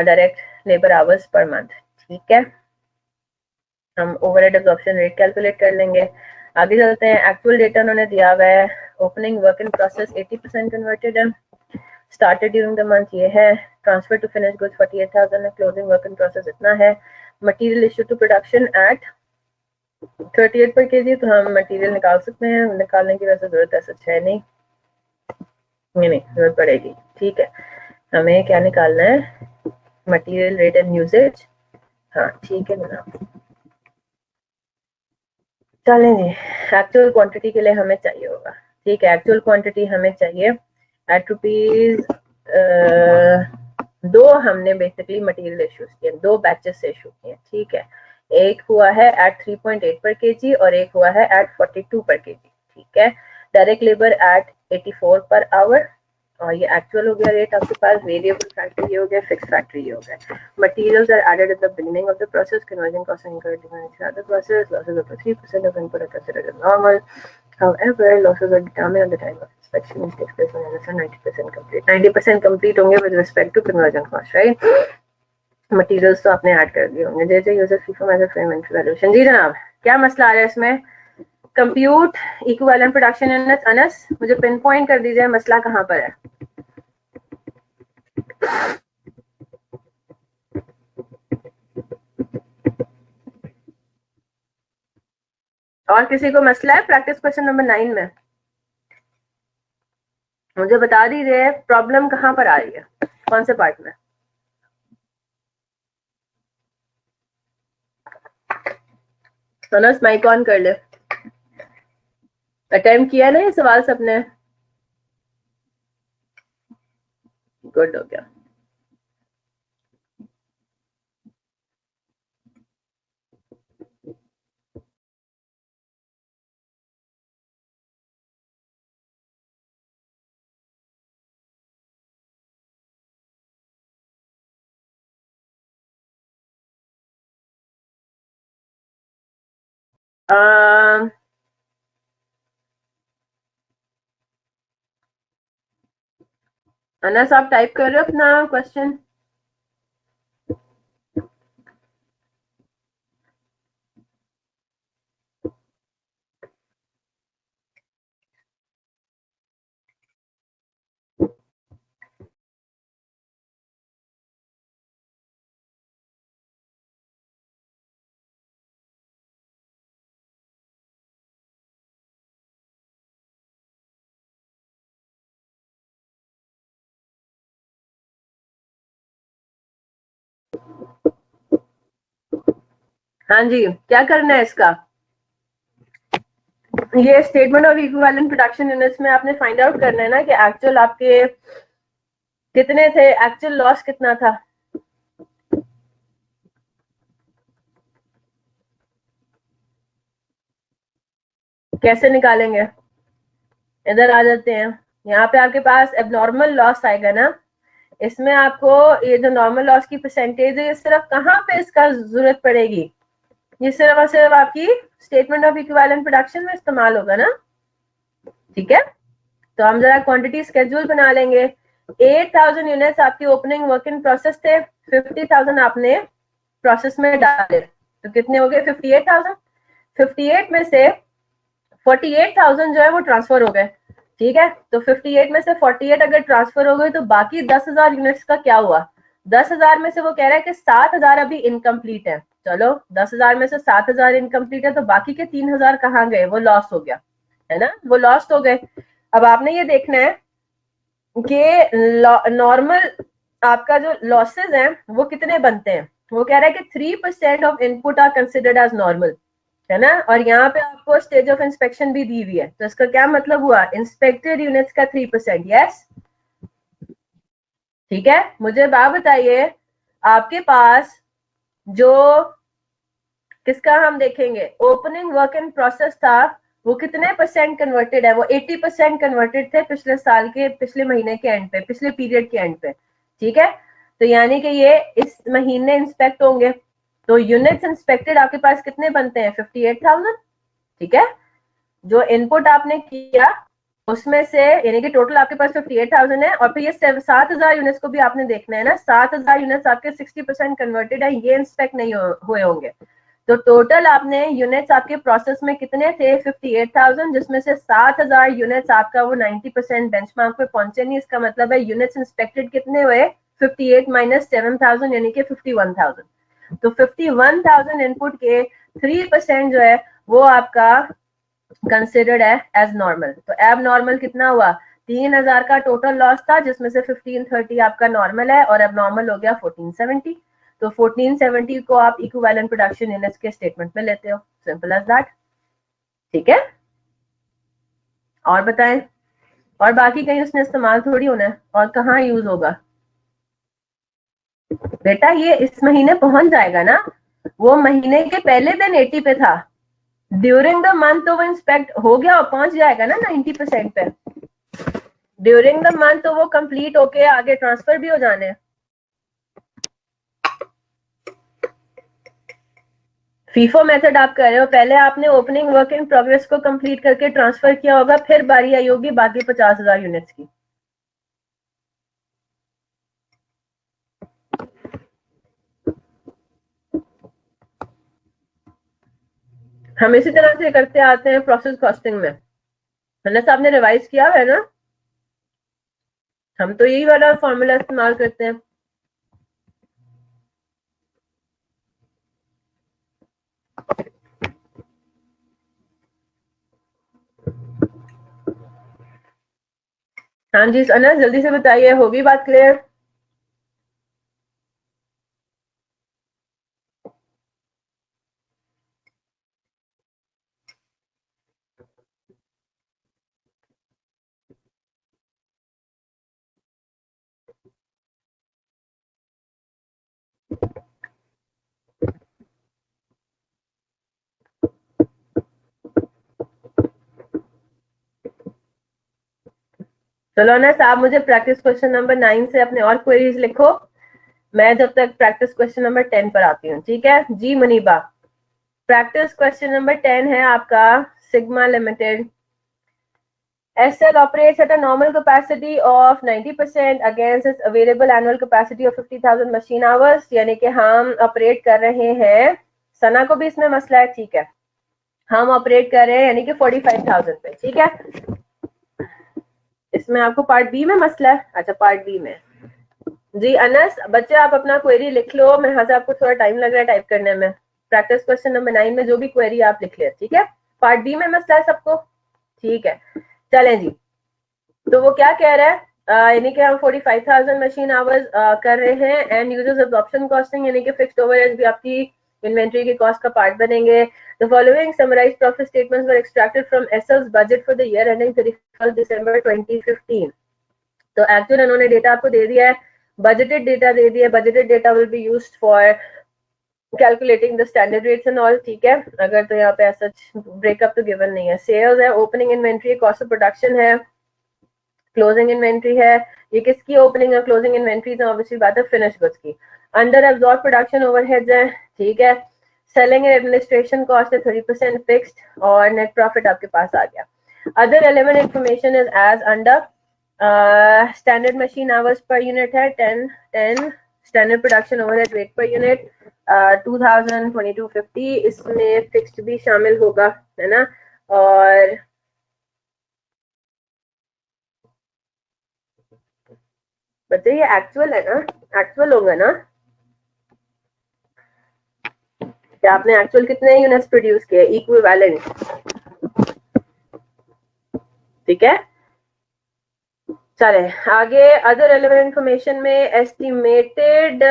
direct labour hours per month. ठीक है, हम ओवरहेड एब्जॉर्प्शन रेट कैलकुलेट कर लेंगे। आगे चलते हैं। एक्चुअल डेटा उन्होंने दिया हुआ है। Opening work in process 80% converted है। स्टार्टेड ड्यूरिंग द मंथ ये है। ट्रांसफर टू फिनिश गुड्स 48,000 है। क्लोजिंग वर्क इन प्रोसेस इतना है। Material issue to production at 38 per KG, तो हम मटेरियल निकाल सकते हैं, निकालने की वैसे जरूरत ऐसा है नहीं, नहीं जरूरत पड़ेगी। ठीक है, हमें क्या निकालना है? Material rate and usage. हाँ ठीक है जनाब, चलें जी। एक्चुअल क्वांटिटी के लिए हमें चाहिए होगा। ठीक है, एक्चुअल क्वांटिटी हमें चाहिए एट रुपीज 2। हमने बेसिकली मटेरियल इश्यूज किए, 2 बैचेस से इशू किए। ठीक है, एक हुआ है एट 3.8 पर केजी और एक हुआ है एट 42 पर केजी। ठीक है, direct labour eight 84 per hour, और ये एक्चुअल हो गया रेट आपके पास। वेरिएबल फैक्टर ये हो गया, फिक्स फैक्टर ये हो गया। Materials are added at the beginning of the process, conversion cost incurred during the process, losses up to 3% of input are considered as normal. However, losses are determined at the time of inspection, which takes place when less than 90% complete. 90% complete होंगे with respect to conversion cost, right? Materials तो आपने add कर दिए होंगे। जैसे user FIFO major frame valuation. जी जनाब, क्या मसला आ रहा है इसमें? Compute equivalent production units. Anas, मुझे पिन पॉइंट कर दीजिए मसला कहाँ पर है। और किसी को मसला है प्रैक्टिस क्वेश्चन नंबर 9 में? मुझे बता दीजिए प्रॉब्लम कहाँ पर आ रही है, कौन से पार्ट में? अनस माइक ऑन कर ले। अटेम्प्ट किया ना ये सवाल सबने? गुड हो गया। अनस, आप टाइप कर रहे हो अपना क्वेश्चन? हाँ जी, क्या करना है इसका? ये statement of equivalent production units में आपने फाइंड आउट करना है ना कि एक्चुअल आपके कितने थे, एक्चुअल लॉस कितना था। कैसे निकालेंगे? इधर आ जाते हैं। यहाँ पे आपके पास एबनॉर्मल लॉस आएगा ना, इसमें आपको ये जो नॉर्मल लॉस की परसेंटेज है, ये सिर्फ कहाँ पे इसका जरूरत पड़ेगी? ये सिर्फ और सिर्फ आपकी स्टेटमेंट ऑफ इक्विवेलेंट प्रोडक्शन में इस्तेमाल होगा ना। ठीक है, तो हम जरा क्वांटिटी स्केड्यूल बना लेंगे। 8,000 यूनिट्स आपकी ओपनिंग वर्क इन प्रोसेस थे, 50,000 आपने प्रोसेस में डाले। तो कितने हो गए 58,000। 58 में से 48,000 जो है वो ट्रांसफर हो गए, ठीक है। तो 58 में से 48 अगर ट्रांसफर हो गए तो बाकी 10,000 यूनिट्स का क्या हुआ। 10,000 में से वो कह रहा है कि 7,000 अभी इनकम्प्लीट है। चलो 10,000 में से 7,000 इनकम्प्लीट है तो बाकी के 3,000 कहाँ गए, वो लॉस हो गया है ना, वो लॉस्ट हो गए। अब आपने ये देखना है कि नॉर्मल आपका जो लॉसेस हैं वो कितने बनते हैं। वो कह रहा है कि 3% of input are considered as normal, है ना। और यहाँ पे आपको स्टेज ऑफ इंस्पेक्शन भी दी हुई है, तो इसका क्या मतलब हुआ, इंस्पेक्टेड यूनिट्स का 3%। यस, ठीक है। मुझे बात बताइए, आपके पास जो किसका हम देखेंगे, ओपनिंग वर्क इन प्रोसेस था, वो कितने परसेंट कन्वर्टेड है, वो 80% कन्वर्टेड थे पिछले साल के पिछले महीने के एंड पे, पिछले पीरियड के एंड पे, ठीक है। तो यानी कि ये इस महीने इंस्पेक्ट होंगे, तो यूनिट्स इंस्पेक्टेड आपके पास कितने बनते हैं 58,000, ठीक है। जो इनपुट आपने किया उसमें से यानी कि टोटल आपके पास 58,000 है, और फिर ये 7,000 यूनिट्स को भी आपने देखना है ना, 7,000 यूनिट्स आपके 60% कन्वर्टेड है, ये इंस्पेक्ट नहीं हुए होंगे। तो टोटल आपने यूनिट्स आपके प्रोसेस में कितने थे 58,000, जिसमें से 7,000 यूनिट्स आपका वो 90% बेंचमार्क पे पहुंचे नहीं। इसका मतलब है यूनिट्स इंस्पेक्टेड कितने हुए 58 माइनस 7,000 यानी कि 51,000। तो 51,000 इनपुट के 3% जो है वो आपका कंसिडर्ड है एज नॉर्मल। तो एब नॉर्मल कितना हुआ, 3,000 का टोटल लॉस था जिसमें से 1530 आपका नॉर्मल है और अब नॉर्मल हो गया 1470। तो 1470 को आप इक्विवेलेंट प्रोडक्शन यूनिट्स के स्टेटमेंट में लेते हो, सिंपल एज दैट, ठीक है। और बताएं, और बाकी कहीं उसने इस्तेमाल थोड़ी होना है, और कहाँ यूज होगा बेटा, ये इस महीने पहुंच जाएगा ना, वो महीने के पहले दिन 80 पे था, ड्यूरिंग द मंथ तो वो इंस्पेक्ट हो गया और पहुंच जाएगा ना 90% पे, ड्यूरिंग द मंथ तो वो कंप्लीट होके आगे ट्रांसफर भी हो जाने हैं। फीफो मेथड आप कर रहे हो, पहले आपने ओपनिंग वर्क इन प्रोग्रेस को कंप्लीट करके ट्रांसफर किया होगा, फिर बारी आई होगी बाकी 50,000 यूनिट्स की। हम इसी तरह से करते आते हैं प्रोसेस कॉस्टिंग में, मतलब आपने रिवाइज किया है ना, हम तो यही वाला फॉर्मूला इस्तेमाल करते हैं। हाँ जी अनस, जल्दी से बताइए, होगी बात क्लियर। चलो अनस, आप मुझे प्रैक्टिस क्वेश्चन नंबर 9 से अपने और क्वेरीज लिखो, मैं जब तक प्रैक्टिस क्वेश्चन नंबर 10 पर आती हूँ, ठीक है जी मुनीबा। प्रैक्टिस क्वेश्चन नंबर 10 है आपका, sigma limited SL operates at a normal capacity of 90% against its available annual capacity of 50,000 machine hours, यानी कि हम ऑपरेट कर रहे हैं, सना को भी इसमें मसला है, ठीक है, हम ऑपरेट कर रहे हैं यानी कि 45,000 पे, ठीक है। इसमें आपको पार्ट बी में मसला है, अच्छा पार्ट बी में जी अनस, बच्चे आप अपना क्वेरी लिख लो, मैं यहाँ से आपको थोड़ा टाइम लग रहा है टाइप करने में, प्रैक्टिस क्वेश्चन नंबर 9 में जो भी क्वेरी आप लिख ले, ठीक है। पार्ट बी में मसला है सबको, ठीक है, चलें जी। तो वो क्या कह रहा है, यानी कि हम 45,000 मशीन आवर्स कर रहे हैं, एंड यूजर्स एब्जॉर्प्शन कॉस्टिंग यानी कि फिक्स्ड ओवरहेड्स भी आपकी इन्वेंट्री की कॉस्ट का पार्ट बनेंगे। The following summarized profit statements were extracted from SL's budget for the year ending 31 December 2015। तो एक्चुअल इन्होंने डेटा आपको दे दिया है, बजटेड डेटा दे दिया है, budgeted data will be used for calculating the standard rates and all, ठीक है। अगर तो यहाँ पे ऐसा ब्रेकअप तो गिवन नहीं है, सेल्स है, opening inventory, cost of production है, क्लोजिंग इन्वेंट्री है, ये किसकी ओपनिंग और क्लोजिंग इन्वेंट्री तो ऑब्वियसली बात है फिनिश गुड्स की, अंडर एब्जॉर्ब प्रोडक्शन ओवरहेड्स है, ठीक है, सेलिंग एंड एडमिनिस्ट्रेशन कॉस्ट है 30% फिक्स्ड, और नेट प्रॉफिट आपके पास आ गया। Other relevant information is as under, standard machine hours per unit है 10 standard production overhead rate per unit 2022-50, इसमें फिक्स्ड भी शामिल होगा, है ना। और बच्चे ये एक्चुअल है ना, एक्चुअल होगा ना, क्या आपने एक्चुअल कितने यूनिट्स प्रोड्यूस किए इक्विवेलेंट, ठीक है। चले आगे, अदर रेलेवेंट इंफॉर्मेशन में एस्टिमेटेड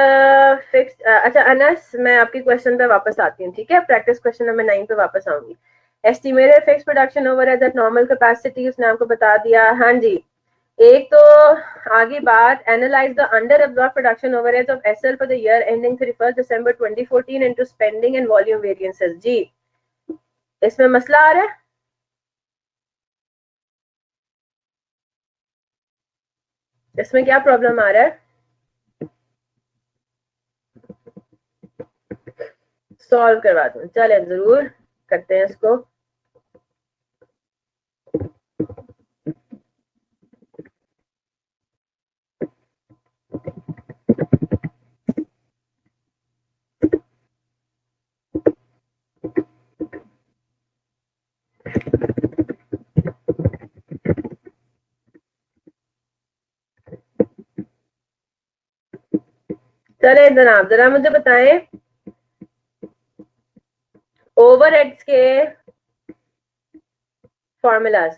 फिक्स, अच्छा अनस, मैं आपकी क्वेश्चन पे वापस आती हूँ, ठीक है, प्रैक्टिस क्वेश्चन नंबर 9 पे वापस आऊंगी। Estimated fix production overhead eight normal capacity, उसने आपको बता दिया। हाँ जी, एक तो आगे बात, analyse the under absorb production overheads of SL for the year ending 31 December 2014 into spending and volume variances. जी, इसमें मसला आ रहा है, इसमें क्या प्रॉब्लम आ रहा है, सॉल्व करवा दूं, चले जरूर करते हैं इसको। चले जनाब, जरा मुझे बताएं ओवरहेड्स के फॉर्मूलाज।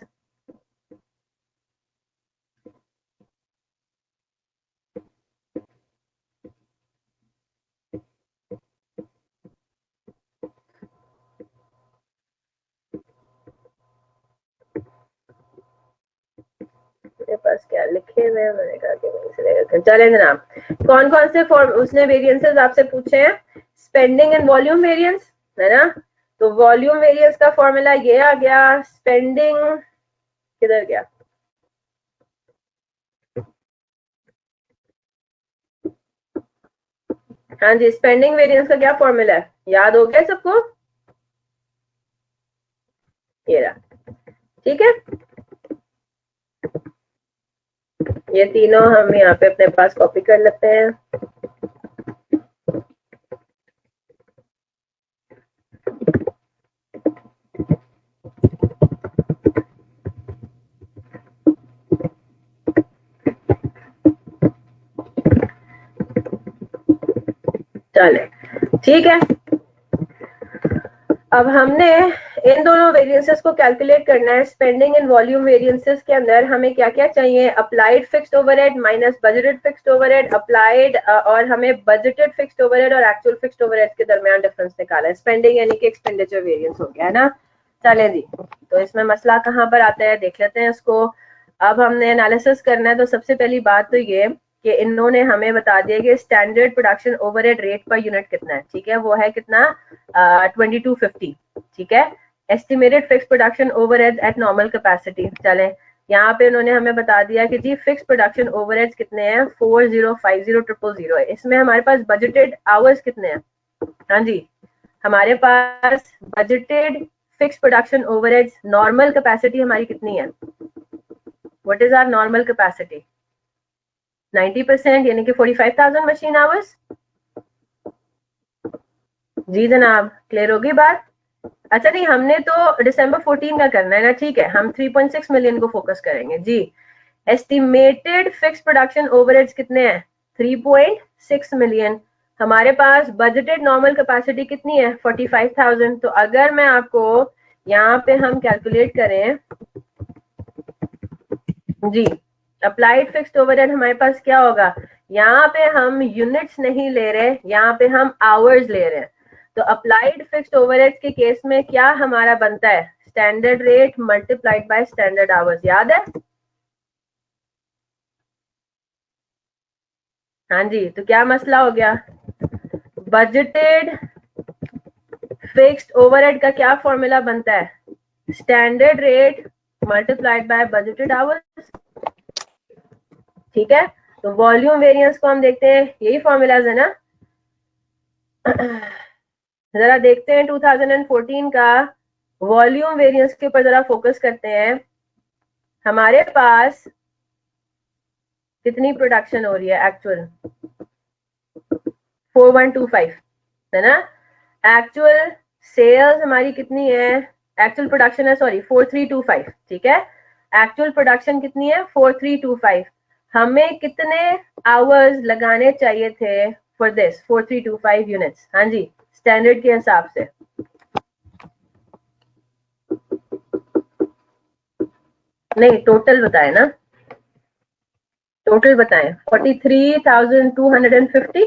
मेरे पास क्या लिखे हुए हैं, मैंने कहा कि वहीं से लेकर चले जनाब। कौन कौन से फॉर्म उसने वेरिएंसेस आपसे पूछे हैं, स्पेंडिंग एंड वॉल्यूम वेरिएंस, है ना। तो वॉल्यूम वेरिएंस का फॉर्मूला ये आ गया, स्पेंडिंग किधर गया, हाँ जी, स्पेंडिंग वेरिएंस का क्या फॉर्मूला है, याद हो गया सबको, ये रहा, ठीक है। ये तीनों हम यहाँ पे अपने पास कॉपी कर लेते हैं। चले ठीक है, अब हमने इन दोनों वेरिएंसेस को कैलकुलेट करना है। स्पेंडिंग एंड वॉल्यूम वेरिएंसेस के अंदर हमें क्या क्या चाहिए, applied fixed overhead minus budgeted fixed overhead, applied और हमें बजटेड फिक्स्ड ओवरहेड और एक्चुअल फिक्स्ड ओवरहेड के दरमियान डिफरेंस निकाला है। स्पेंडिंग यानी कि एक्सपेंडिचर वेरिएंस हो गया है ना। चलें जी, तो इसमें मसला कहाँ पर आता है देख लेते हैं इसको। अब हमने एनालिसिस करना है, तो सबसे पहली बात तो ये कि इन्होंने हमें बता दिया कि standard production overhead rate per unit कितना है, ठीक है, वो है कितना 2250, ठीक है। Estimated fix production overheads eight normal capacity, चलें यहाँ पे उन्होंने हमें बता दिया कि जी फिक्स प्रोडक्शन ओवरहेड्स कितने हैं, 4050,000 है। इसमें हमारे पास बजटेड आवर्स कितने हैं, हाँ जी, हमारे पास budgeted fix production overheads normal capacity हमारी कितनी है, what is our normal capacity, 90% यानी कि 45,000 मशीन आवर्स। जी जनाब, क्लियर होगी बात। अच्छा नहीं, हमने तो दिसंबर 14 का करना है ना, ठीक है, हम 3.6 मिलियन को फोकस करेंगे जी। एस्टिमेटेड फिक्स प्रोडक्शन ओवरहेड्स कितने हैं, 3.6 मिलियन। हमारे पास बजटेड नॉर्मल कैपेसिटी कितनी है, 45,000। तो अगर मैं आपको यहाँ पे हम कैलकुलेट करें जी, अप्लाइड फिक्स्ड ओवरहेड हमारे पास क्या होगा, यहाँ पे हम यूनिट्स नहीं ले रहे, यहाँ पे हम आवर्स ले रहे हैं। तो अप्लाइड फिक्स्ड ओवरहेड के केस में क्या हमारा बनता है, standard rate multiplied by standard hours, याद है। हाँ जी, तो क्या मसला हो गया, बजटेड फिक्स्ड ओवरहेड का क्या फॉर्मूला बनता है, standard rate multiplied by budgeted hours, ठीक है। तो वॉल्यूम वेरिएंस को हम देखते हैं, यही फॉर्मूलाज है ना। जरा देखते हैं 2014 का वॉल्यूम वेरिएंस के ऊपर जरा फोकस करते हैं। हमारे पास कितनी प्रोडक्शन हो रही है एक्चुअल, 4125 है ना। एक्चुअल सेल्स हमारी कितनी है, एक्चुअल प्रोडक्शन है सॉरी 4325, ठीक है। एक्चुअल प्रोडक्शन कितनी है 4325। हमें कितने आवर्स लगाने चाहिए थे फॉर दिस 4325 यूनिट्स? हाँ जी, स्टैंडर्ड के हिसाब से। नहीं, टोटल बताए ना, टोटल बताएं। 43,250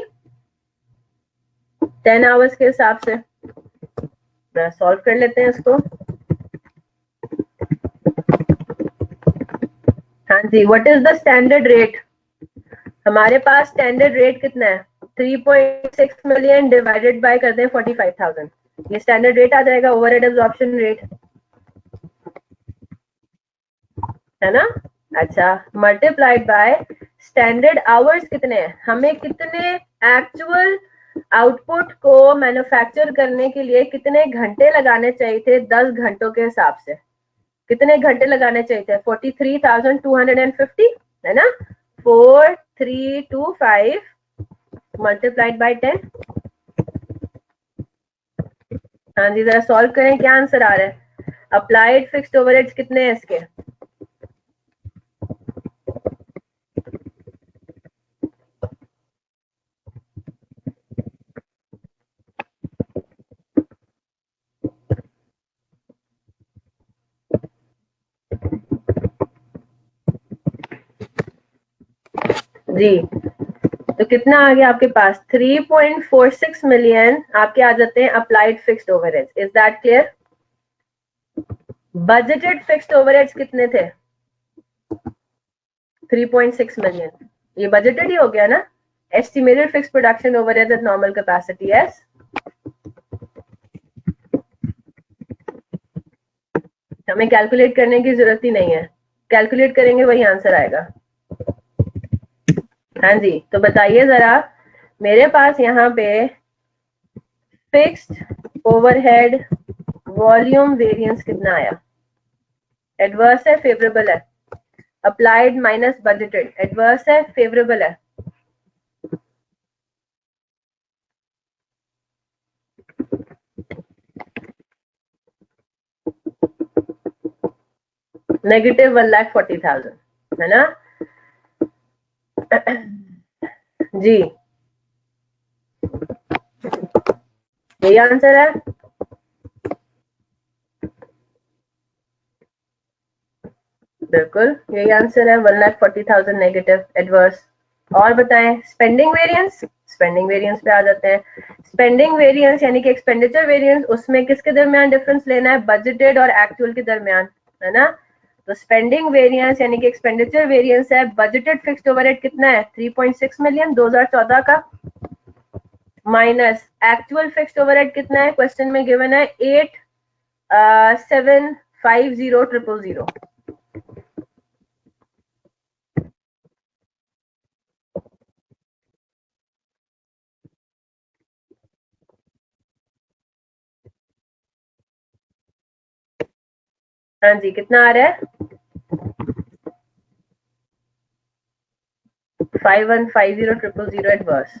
10 आवर्स के हिसाब से। सॉल्व कर लेते हैं इसको। हाँ जी, what is the standard rate? हमारे पास स्टैंडर्ड रेट कितना है? 3.6 मिलियन डिवाइडेड बाय कर दें 45,000, ये स्टैंडर्ड रेट आ जाएगा, ओवरहेड एब्जॉर्प्शन रेट, है ना। अच्छा, मल्टीप्लाइड बाय स्टैंडर्ड आवर्स कितने हैं, हमें कितने एक्चुअल आउटपुट को मैन्युफैक्चर करने के लिए कितने घंटे लगाने चाहिए थे 10 घंटों के हिसाब से, कितने घंटे लगाने चाहिए थे? 43,250 है ना। 4325 मल्टीप्लाइड बाय 10। हाँ जी, जरा सॉल्व करें, क्या आंसर आ रहा है? अप्लाइड फिक्स्ड ओवरहेड्स कितने हैं इसके? जी, तो कितना आ गया आपके पास? 3.46 मिलियन आपके आ जाते हैं applied fixed overheads. Is that clear? Budgeted fixed overheads कितने थे? 3.6 मिलियन, ये बजटेड ही हो गया ना। Estimated fixed production overhead eight normal capacity, yes. हमें कैलकुलेट करने की जरूरत ही नहीं है, कैलकुलेट करेंगे वही आंसर आएगा। हाँ जी, तो बताइए जरा, मेरे पास यहाँ पे फिक्स्ड ओवरहेड वॉल्यूम वेरिएंस कितना आया? एडवर्स है फेवरेबल है? अप्लाइड माइनस बजटेड, एडवर्स है फेवरेबल है? नेगेटिव 1,40,000 है ना। जी, यही आंसर है। बिल्कुल यही आंसर है, 1,40,000 नेगेटिव एडवर्स। और बताएं स्पेंडिंग वेरिएंस, स्पेंडिंग वेरिएंस पे आ जाते हैं। स्पेंडिंग वेरिएंस यानी कि एक्सपेंडिचर वेरिएंस, उसमें किसके दरमियान डिफरेंस लेना है? बजटेड और एक्चुअल के दरमियान, है ना। तो स्पेंडिंग वेरिएंस यानी कि एक्सपेंडिचर वेरिएंस है, बजटेड फिक्स्ड ओवरहेड कितना है 3.6 मिलियन 2014 का, माइनस एक्चुअल फिक्स्ड ओवरहेड कितना है, क्वेश्चन में गिवन है 8,750,000। हाँ जी, कितना आ रहा है? 5,150,000 एडवर्स।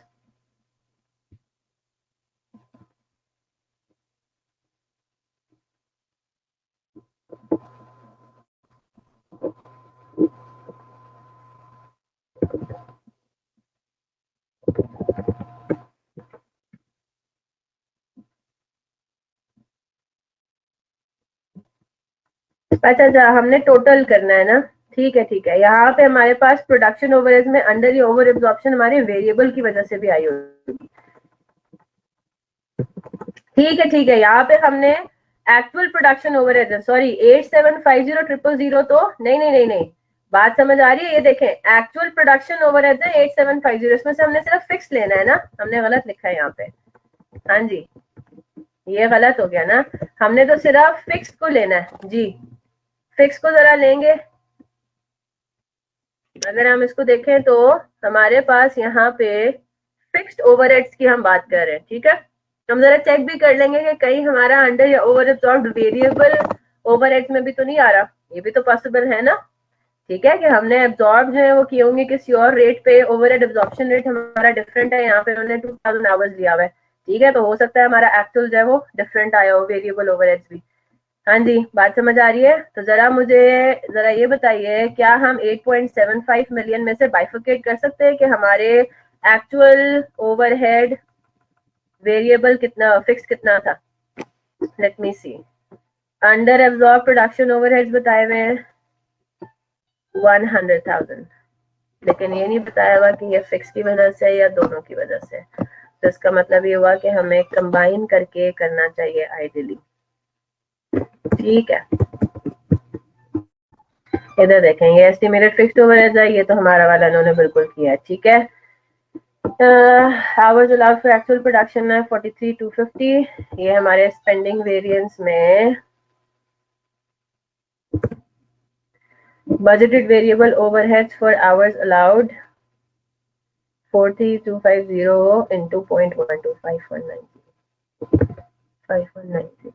अच्छा अच्छा, हमने टोटल करना है ना। ठीक है ठीक है, यहाँ पे हमारे पास प्रोडक्शन ओवरहेड में अंडर या ओवर एब्जॉर्प्शन हमारे वेरिएबल की वजह से भी आई होगी। ठीक है, यहाँ पे हमने एक्चुअल प्रोडक्शन ओवरहेड, सॉरी 8,750,000 तो नहीं, बात समझ आ रही है? ये देखें, एक्चुअल प्रोडक्शन ओवरहेड है 8,750, इसमें से हमने सिर्फ फिक्स लेना है ना, हमने गलत लिखा है यहाँ पे। हाँ जी, ये गलत हो गया ना, हमने तो सिर्फ फिक्स को लेना है जी। फिक्स को जरा लेंगे, अगर हम इसको देखें तो हमारे पास यहाँ पे फिक्स्ड ओवरहेड्स की हम बात कर रहे हैं, ठीक है। हम जरा चेक भी कर लेंगे कि कहीं हमारा अंडर या ओवर एब्जॉर्ब्ड वेरिएबल ओवरहेड्स में भी तो नहीं आ रहा, ये भी तो पॉसिबल है ना। ठीक है, कि हमने एब्जॉर्ब जो है वो किए होंगे किसी और रेट पे, ओवरहेड एब्जॉर्प्शन रेट हमारा डिफरेंट है, यहाँ पे उन्होंने 2000 आवर्स लिया हुआ है, ठीक है, तो हो सकता है हमारा एक्चुअल जो है वो डिफरेंट आया हो, वेरिएबल ओवरहेड्स भी। हाँ जी, बात समझ आ रही है? तो जरा मुझे जरा ये बताइए, क्या हम 8.75 मिलियन में से बाइफिकेट कर सकते हैं कि हमारे एक्चुअल ओवरहेड वेरिएबल कितना, फिक्स कितना था? लेट मी सी। अंडर एब्जॉर्ब प्रोडक्शन ओवरहेड्स बताए हुए हैं 100,000, लेकिन ये नहीं बताया हुआ कि ये फिक्स की वजह से या दोनों की वजह से। तो इसका मतलब ये हुआ कि हमें कंबाइन करके करना चाहिए आइडियली। ठीक है, इधर देखेंगे एस्टिमेटेड फिक्स्ड ओवरहेड है, ये तो हमारा वाला इन्होंने बिल्कुल किया है, ठीक है। Hours allowed for actual production है 43,250, ये हमारे स्पेंडिंग वेरिएंस में budgeted variable overheads for hours allowed 43250 into 0.125190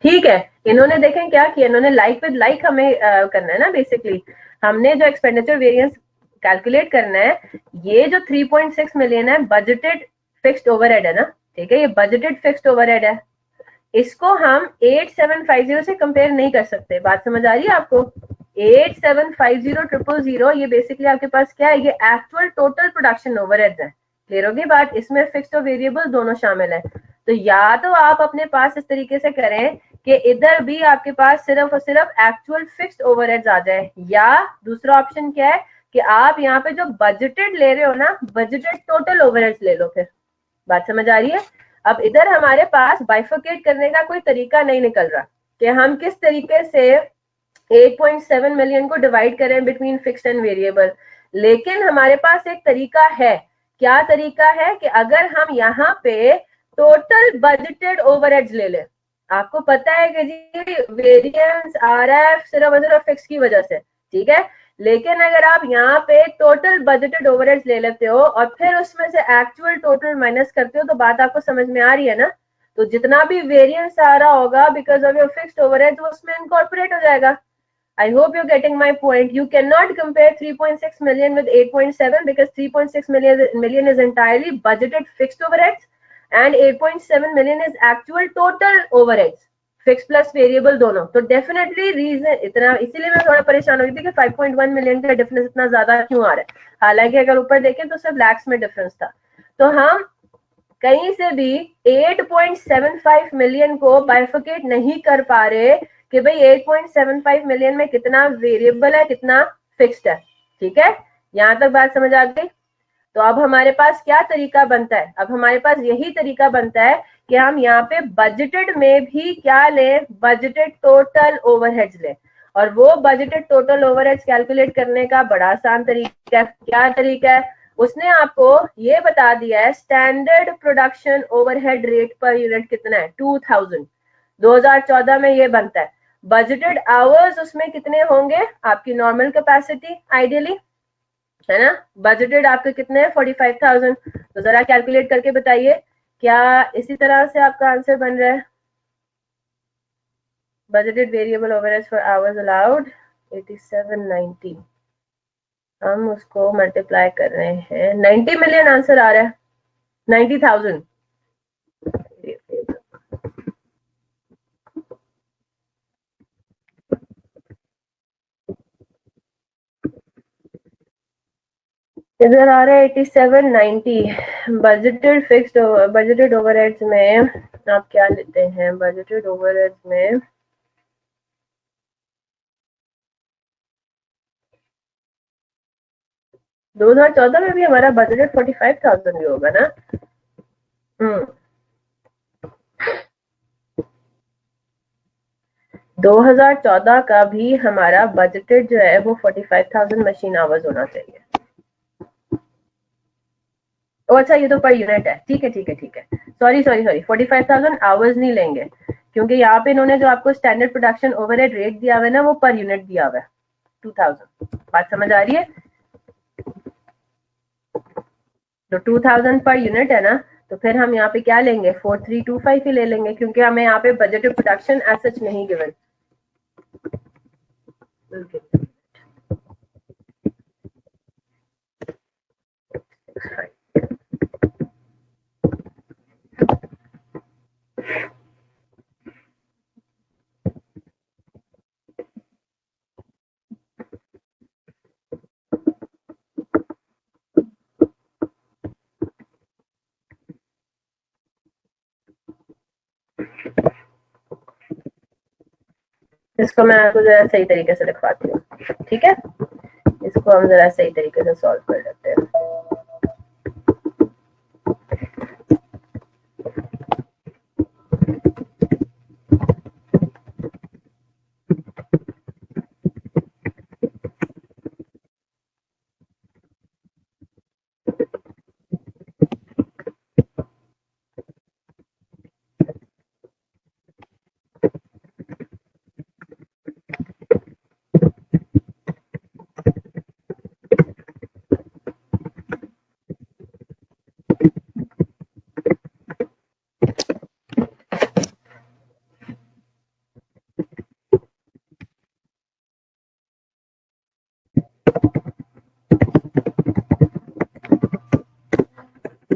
ठीक है। इन्होंने देखें क्या किया, इन्होंने लाइक विद लाइक हमें करना है ना, बेसिकली हमने जो एक्सपेंडिचर वेरिएंस कैलकुलेट करना है, ये जो 3.6 मिलियन है बजटेड फिक्स्ड ओवरहेड है ना, ठीक है, ये बजटेड फिक्स्ड ओवरहेड है, इसको हम 8750 से कंपेयर नहीं कर सकते। बात समझ आ रही है आपको? 8750,000 ये बेसिकली आपके पास क्या है, ये एक्चुअल टोटल प्रोडक्शन ओवरहेड्स है। क्लियर होगी बात? इसमें फिक्स्ड और वेरिएबल दोनों शामिल है। तो या तो आप अपने पास इस तरीके से करें कि इधर भी आपके पास सिर्फ और सिर्फ एक्चुअल फिक्स्ड ओवरहेड्स आ जाए, या दूसरा ऑप्शन क्या है कि आप यहाँ पे जो बजटेड ले रहे हो ना, बजटेड टोटल ओवरहेड्स ले लो। फिर बात समझ आ रही है? अब इधर हमारे पास बाइफर्केट करने का कोई तरीका नहीं निकल रहा कि हम किस तरीके से 8.7 मिलियन को डिवाइड करें बिटवीन फिक्स्ड एंड वेरिएबल। लेकिन हमारे पास एक तरीका है। क्या तरीका है कि अगर हम यहाँ पे टोटल बजटेड ओवरहेड्स ले लें, आपको पता है कि जी वेरिएंस आ रहा है सिर्फ और सिर्फ फिक्स की वजह से, ठीक है, लेकिन अगर आप यहाँ पे टोटल बजटेड ओवरहेड्स ले लेते हो और फिर उसमें से एक्चुअल टोटल माइनस करते हो, तो बात आपको समझ में आ रही है ना? तो जितना भी वेरिएंस आ रहा होगा because of your fixed overheads, वो उसमें इनकॉर्पोरेट हो जाएगा। I hope you're getting my point. You cannot compare 3.6 million with 8.7 because 3.6 million is entirely budgeted fixed overheads and 8.7 million is actual total overheads, fixed plus variable दोनों। तो definitely reason इतना, इसीलिए मैं थोड़ा परेशान हो गई थी कि 5.1 मिलियन का डिफरेंस इतना ज्यादा क्यों आ रहा है। हालांकि अगर ऊपर देखें तो सिर्फ लैक्स में डिफरेंस था। तो हम कहीं से भी 8.75 मिलियन को बाइफिकेट नहीं कर पा रहे कि भाई 8.75 मिलियन में कितना वेरिएबल है, कितना फिक्स्ड है। ठीक है, यहां तक बात समझ आ गई? तो अब हमारे पास क्या तरीका बनता है? अब हमारे पास यही तरीका बनता है कि हम यहाँ पे बजटेड में भी क्या लें, बजटेड टोटल ओवरहेड्स लें। और वो बजटेड टोटल ओवरहेड्स कैलकुलेट करने का बड़ा आसान तरीका है। क्या तरीका है? उसने आपको ये बता दिया है standard production overhead rate per unit कितना है, 2000। 2014 में ये बनता है। बजटेड आवर्स उसमें कितने होंगे? आपकी नॉर्मल कैपेसिटी आइडियली, है ना? बजटेड आपके कितने हैं? 45,000। तो जरा कैलकुलेट करके बताइए, क्या इसी तरह से आपका आंसर बन रहा है? Budgeted variable overheads for hours allowed 8790, हम उसको मल्टीप्लाई कर रहे हैं, 90 मिलियन आंसर आ रहा है, 90,000। इधर आ रहा है 8790। बजटेड फिक्स्ड, बजटेड ओवरहेड्स में आप क्या लेते हैं? बजटेड ओवरहेड्स में 2014 में भी हमारा बजटेड 45,000 भी होगा ना? 2014 का भी हमारा बजटेड जो है वो 45,000 मशीन आवर्स होना चाहिए। ओ अच्छा, ये तो पर यूनिट है। ठीक है ठीक है ठीक है, सॉरी सॉरी सॉरी, 45,000 आवर्स नहीं लेंगे, क्योंकि यहाँ पे इन्होंने जो आपको स्टैंडर्ड प्रोडक्शन ओवरहेड रेट दिया हुआ है ना, वो पर यूनिट दिया हुआ है 2000। बात समझ आ रही है? तो 2000 पर यूनिट है ना, तो फिर हम यहाँ पे क्या लेंगे, 4325 ही ले लेंगे, क्योंकि हमें यहाँ पे बजट प्रोडक्शन एज सच नहीं गिवन। इसको मैं आपको जरा सही तरीके से लिखवाती हूँ, ठीक है। इसको हम जरा सही तरीके से सॉल्व कर लेते हैं।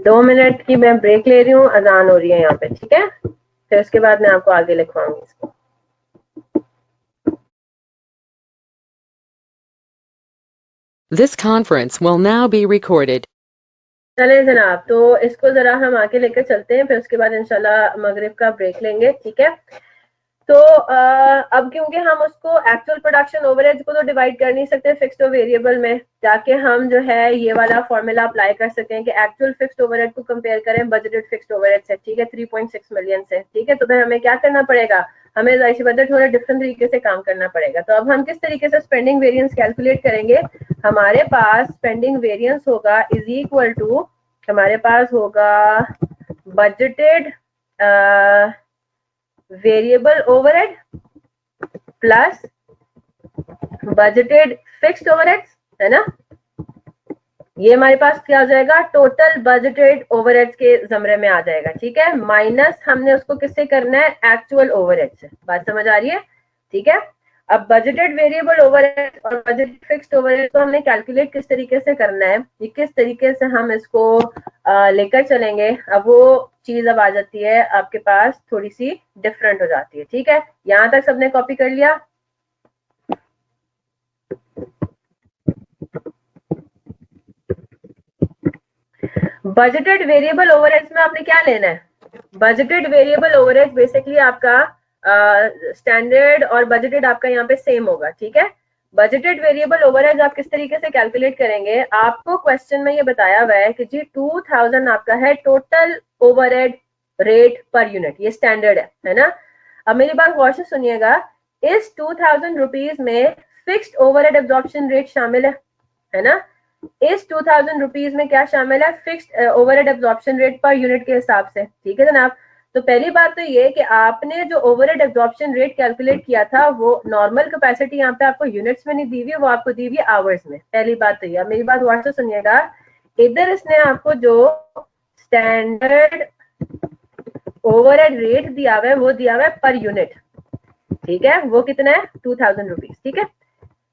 दो मिनट की मैं ब्रेक ले रही हूँ, अजान हो रही है यहाँ पे, ठीक है। फिर उसके बाद मैं आपको आगे लिखवाऊंगी इसको। This conference will now be recorded. चले जनाब, तो इसको जरा हम आगे लेकर चलते हैं, फिर उसके बाद इंशाल्लाह मगरिब का ब्रेक लेंगे, ठीक है। तो अब क्योंकि हम उसको एक्चुअल प्रोडक्शन ओवरहेड्स को तो डिवाइड कर नहीं सकते फिक्स्ड और वेरिएबल में, ताकि हम जो है ये वाला फॉर्मूला अप्लाई कर सकें कि एक्चुअल फिक्स्ड ओवरहेड को कंपेयर करें बजटेड फिक्स्ड ओवरहेड से, ठीक है, 3.6 मिलियन से, ठीक है। तो फिर हमें क्या करना पड़ेगा, हमें जाहिर सी बात है थोड़ा डिफरेंट तरीके से काम करना पड़ेगा। तो अब हम किस तरीके से स्पेंडिंग वेरिएंस कैलकुलेट करेंगे, हमारे पास स्पेंडिंग वेरिएंस होगा इज इक्वल टू, हमारे पास होगा budgeted variable overhead plus budgeted fixed overheads, है ना। ये हमारे पास क्या आ जाएगा, टोटल बजटेड ओवरहेड्स के जमरे में आ जाएगा, ठीक है। माइनस हमने उसको किससे करना है, एक्चुअल ओवरहेड से। बात समझ आ रही है, ठीक है। अब बजटेड वेरिएबल ओवरहेड और बजटेड फिक्स्ड ओवरहेड को हमने कैलकुलेट किस तरीके से करना है, ये किस तरीके से हम इसको लेकर चलेंगे, अब वो चीज अब आ जाती है आपके पास थोड़ी सी डिफरेंट हो जाती है, ठीक है। यहां तक सबने कॉपी कर लिया। बजटेड वेरिएबल ओवरहेड्स में आपने क्या लेना है, बजटेड वेरिएबल ओवरहेड बेसिकली आपका स्टैंडर्ड और बजटेड आपका यहाँ पे सेम होगा, ठीक है। बजटेड वेरिएबल ओवरहेड आप किस तरीके से कैलकुलेट करेंगे, आपको क्वेश्चन में ये बताया हुआ है कि जी 2000 आपका है total overhead rate per unit, ये स्टैंडर्ड है ना। अब मेरी बात गौर से सुनिएगा, इस 2000 रुपीज में फिक्स्ड ओवरहेड एब्जॉर्प्शन रेट शामिल है ना। इस 2000 रुपीज में क्या शामिल है, fixed overhead absorption rate per unit के हिसाब से, ठीक है जनाब। तो पहली बात तो ये कि आपने जो ओवरहेड एब्जॉर्प्शन रेट कैलकुलेट किया था वो नॉर्मल कैपेसिटी यहाँ पे आपको यूनिट्स में नहीं दी हुई है, वो आपको दी हुई है आवर्स में। पहली बात तो ये, मेरी बात गौर से सुनिएगा, इधर इसने आपको जो स्टैंडर्ड ओवरहेड रेट दिया हुआ है वो दिया हुआ है पर यूनिट, ठीक है। वो कितना है, 2000 रुपीज, ठीक है।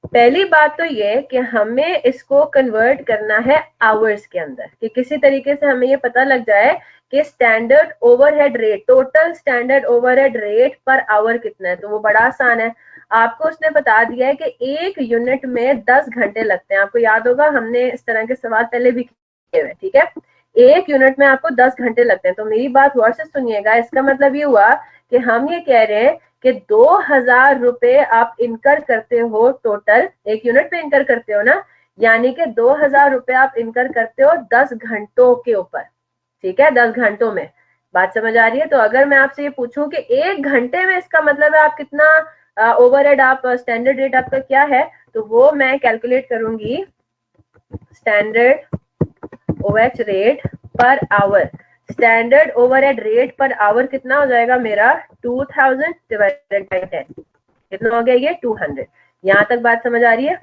पहली बात तो ये कि हमें इसको कन्वर्ट करना है आवर्स के अंदर, कि किसी तरीके से हमें ये पता लग जाए कि standard overhead rate, total standard overhead rate पर आवर कितना है। तो वो बड़ा आसान है, आपको उसने बता दिया है कि एक यूनिट में 10 घंटे लगते हैं। आपको याद होगा हमने इस तरह के सवाल पहले भी किए हुए, ठीक है। एक यूनिट में आपको 10 घंटे लगते हैं। तो मेरी बात गौर से सुनिएगा, इसका मतलब ये हुआ कि हम ये कह रहे हैं कि 2000 रुपए आप इनकर करते हो टोटल, एक यूनिट पे इनकर करते हो ना, यानी कि 2000 रुपए आप इनकर करते हो 10 घंटों के ऊपर, ठीक है, 10 घंटों में। बात समझ आ रही है। तो अगर मैं आपसे ये पूछूं कि एक घंटे में, इसका मतलब है आप कितना ओवरहेड, आप स्टैंडर्ड रेट आपका क्या है, तो वो मैं कैलकुलेट करूंगी स्टैंडर्ड ओएच रेट पर आवर। स्टैंडर्ड ओवरहेड रेट पर आवर कितना हो जाएगा मेरा, 2000 डिवाइडेड बाय 10, कितना हो गया ये, 200। यहां तक बात समझ आ रही है।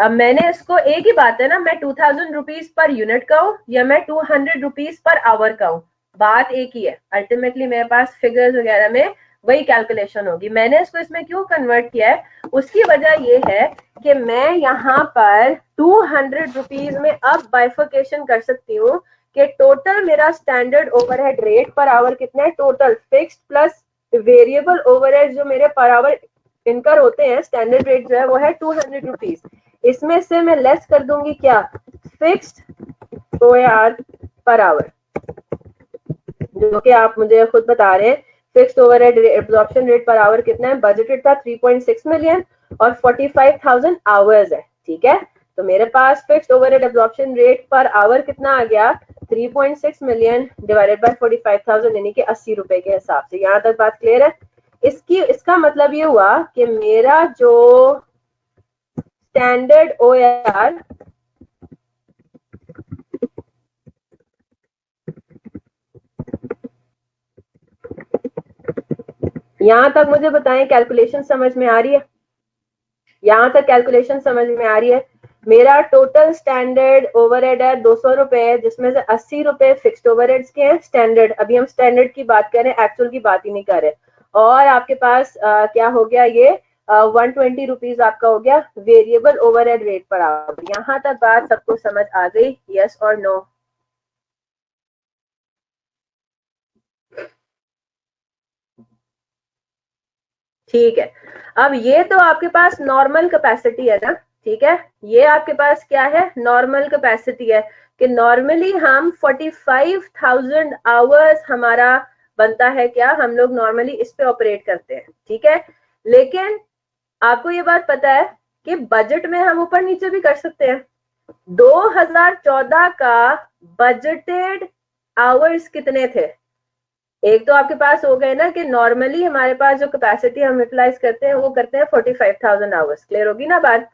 अब मैंने इसको, एक ही बात है ना, मैं 2000 रुपीज पर यूनिट का हूँ या मैं 200 रुपीज पर आवर का हूँ, बात एक ही है। अल्टीमेटली मेरे पास फिगर्स वगैरह में वही कैलकुलेशन होगी। मैंने इसको इसमें क्यों कन्वर्ट किया है, उसकी वजह ये है कि मैं यहाँ पर 200 रुपीज में अब बाइफर्केशन कर सकती हूँ कि टोटल मेरा स्टैंडर्ड ओवरहेड रेट पर आवर कितना है, total fixed plus variable overhead जो मेरे पर आवर इनकर होते हैं, स्टैंडर्ड रेट जो है वो है 200 रुपीज। इसमें से मैं लेस कर दूंगी क्या, फिक्स्ड ओआर पर आवर, जो कि आप मुझे खुद बता रहे हैं फिक्स्ड ओवरहेड एब्जॉर्प्शन रेट पर आवर कितना है, बजटेड था 3.6 मिलियन और 45,000 आवर्स है, ठीक है। तो मेरे पास फिक्स्ड ओवरहेड एब्जॉर्प्शन रेट पर आवर कितना आ गया, 3.6 मिलियन डिवाइडेड बाय 45,000 यानी कि 80 रुपए के हिसाब से। यहाँ तक बात क्लियर है। इसका मतलब ये हुआ कि मेरा जो स्टैंडर्ड ओआर यहां तक मुझे बताएं कैलकुलेशन समझ में आ रही है, यहां तक कैलकुलेशन समझ में आ रही है। मेरा टोटल स्टैंडर्ड ओवरहेड है 200 रुपए, जिसमें से 80 रुपए फिक्स्ड ओवरहेड्स के हैं स्टैंडर्ड। अभी हम स्टैंडर्ड की बात कर रहे हैं, एक्चुअल की बात ही नहीं कर रहे। और आपके पास क्या हो गया, ये 120 रुपीज आपका हो गया वेरिएबल ओवरहेड रेट पर आवर। यहाँ तक बात सबको समझ आ गई, यस और नो? ठीक है। अब ये तो आपके पास नॉर्मल कैपेसिटी है ना, ठीक है, ये आपके पास क्या है, नॉर्मल कैपेसिटी है कि नॉर्मली हम 45,000 आवर्स हमारा बनता है, क्या हम लोग नॉर्मली इस पे ऑपरेट करते हैं, ठीक है। लेकिन आपको ये बात पता है कि बजट में हम ऊपर नीचे भी कर सकते हैं। 2014 का बजटेड आवर्स कितने थे, एक तो आपके पास हो गए ना कि नॉर्मली हमारे पास जो कैपेसिटी हम यूटिलाइज करते हैं वो करते हैं 45,000 आवर्स। क्लियर होगी ना बात?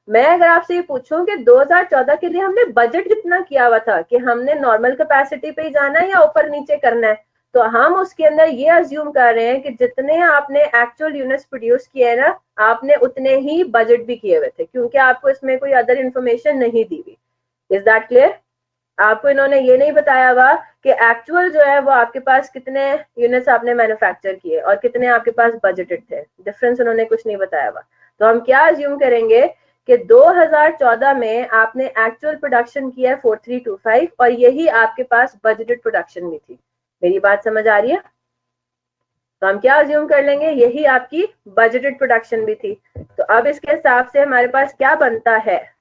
मैं अगर आपसे ये पूछूं कि 2014 के लिए हमने बजट कितना किया हुआ था, कि हमने नॉर्मल कैपेसिटी पे ही जाना है या ऊपर नीचे करना है, तो हम उसके अंदर ये अज्यूम कर रहे हैं कि जितने आपने एक्चुअल यूनिट्स प्रोड्यूस किए हैं ना, आपने उतने ही बजट भी किए हुए थे, क्योंकि आपको इसमें कोई अदर इन्फॉर्मेशन नहीं दी हुई। Is that clear? आपको इन्होंने ये नहीं बताया हुआ कि एक्चुअल जो है वो आपके पास कितने यूनिट्स आपने मैन्युफैक्चर किए और कितने आपके पास बजटेड थे, डिफरेंस उन्होंने कुछ नहीं बताया हुआ। तो हम क्या अज्यूम करेंगे कि 2014 में आपने एक्चुअल प्रोडक्शन किया है 4325 और यही आपके पास बजटेड प्रोडक्शन भी थी। मेरी बात समझ आ रही है? तो हम क्या अज्यूम कर लेंगे, यही आपकी बजटेड प्रोडक्शन भी थी। तो अब इसके हिसाब से हमारे पास क्या बनता है,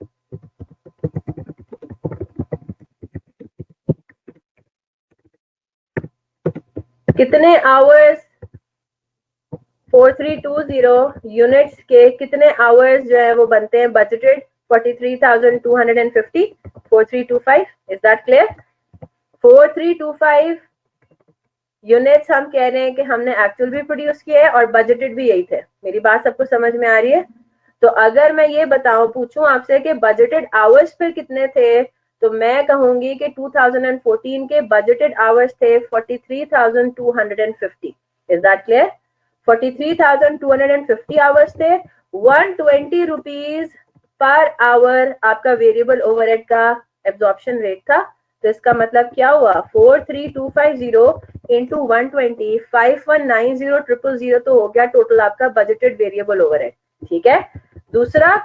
कितने आवर्स 4320 यूनिट्स के कितने आवर्स जो है वो बनते हैं budgeted 43,250 4325। Is that clear? 4325 units हम कह रहे हैं कि हमने एक्चुअल भी प्रोड्यूस किए हैं और बजटेड भी यही थे। मेरी बात सबको समझ में आ रही है? तो अगर मैं ये बताऊं, पूछूं आपसे कि बजटेड आवर्स फिर कितने थे, तो मैं कहूंगी कि 2014 के बजटेड आवर्स थे 43,250। Is that clear? 43,250 आवर्स थे। 120 रुपीज पर आवर आपका वेरिएबल ओवरहेड का एब्जॉर्प्शन रेट था। तो इसका मतलब क्या हुआ, 43,250 इंटू 120, 5190,000 तो हो गया टोटल आपका बजटेड वेरिएबल ओवरहेड, ठीक है। दूसरा,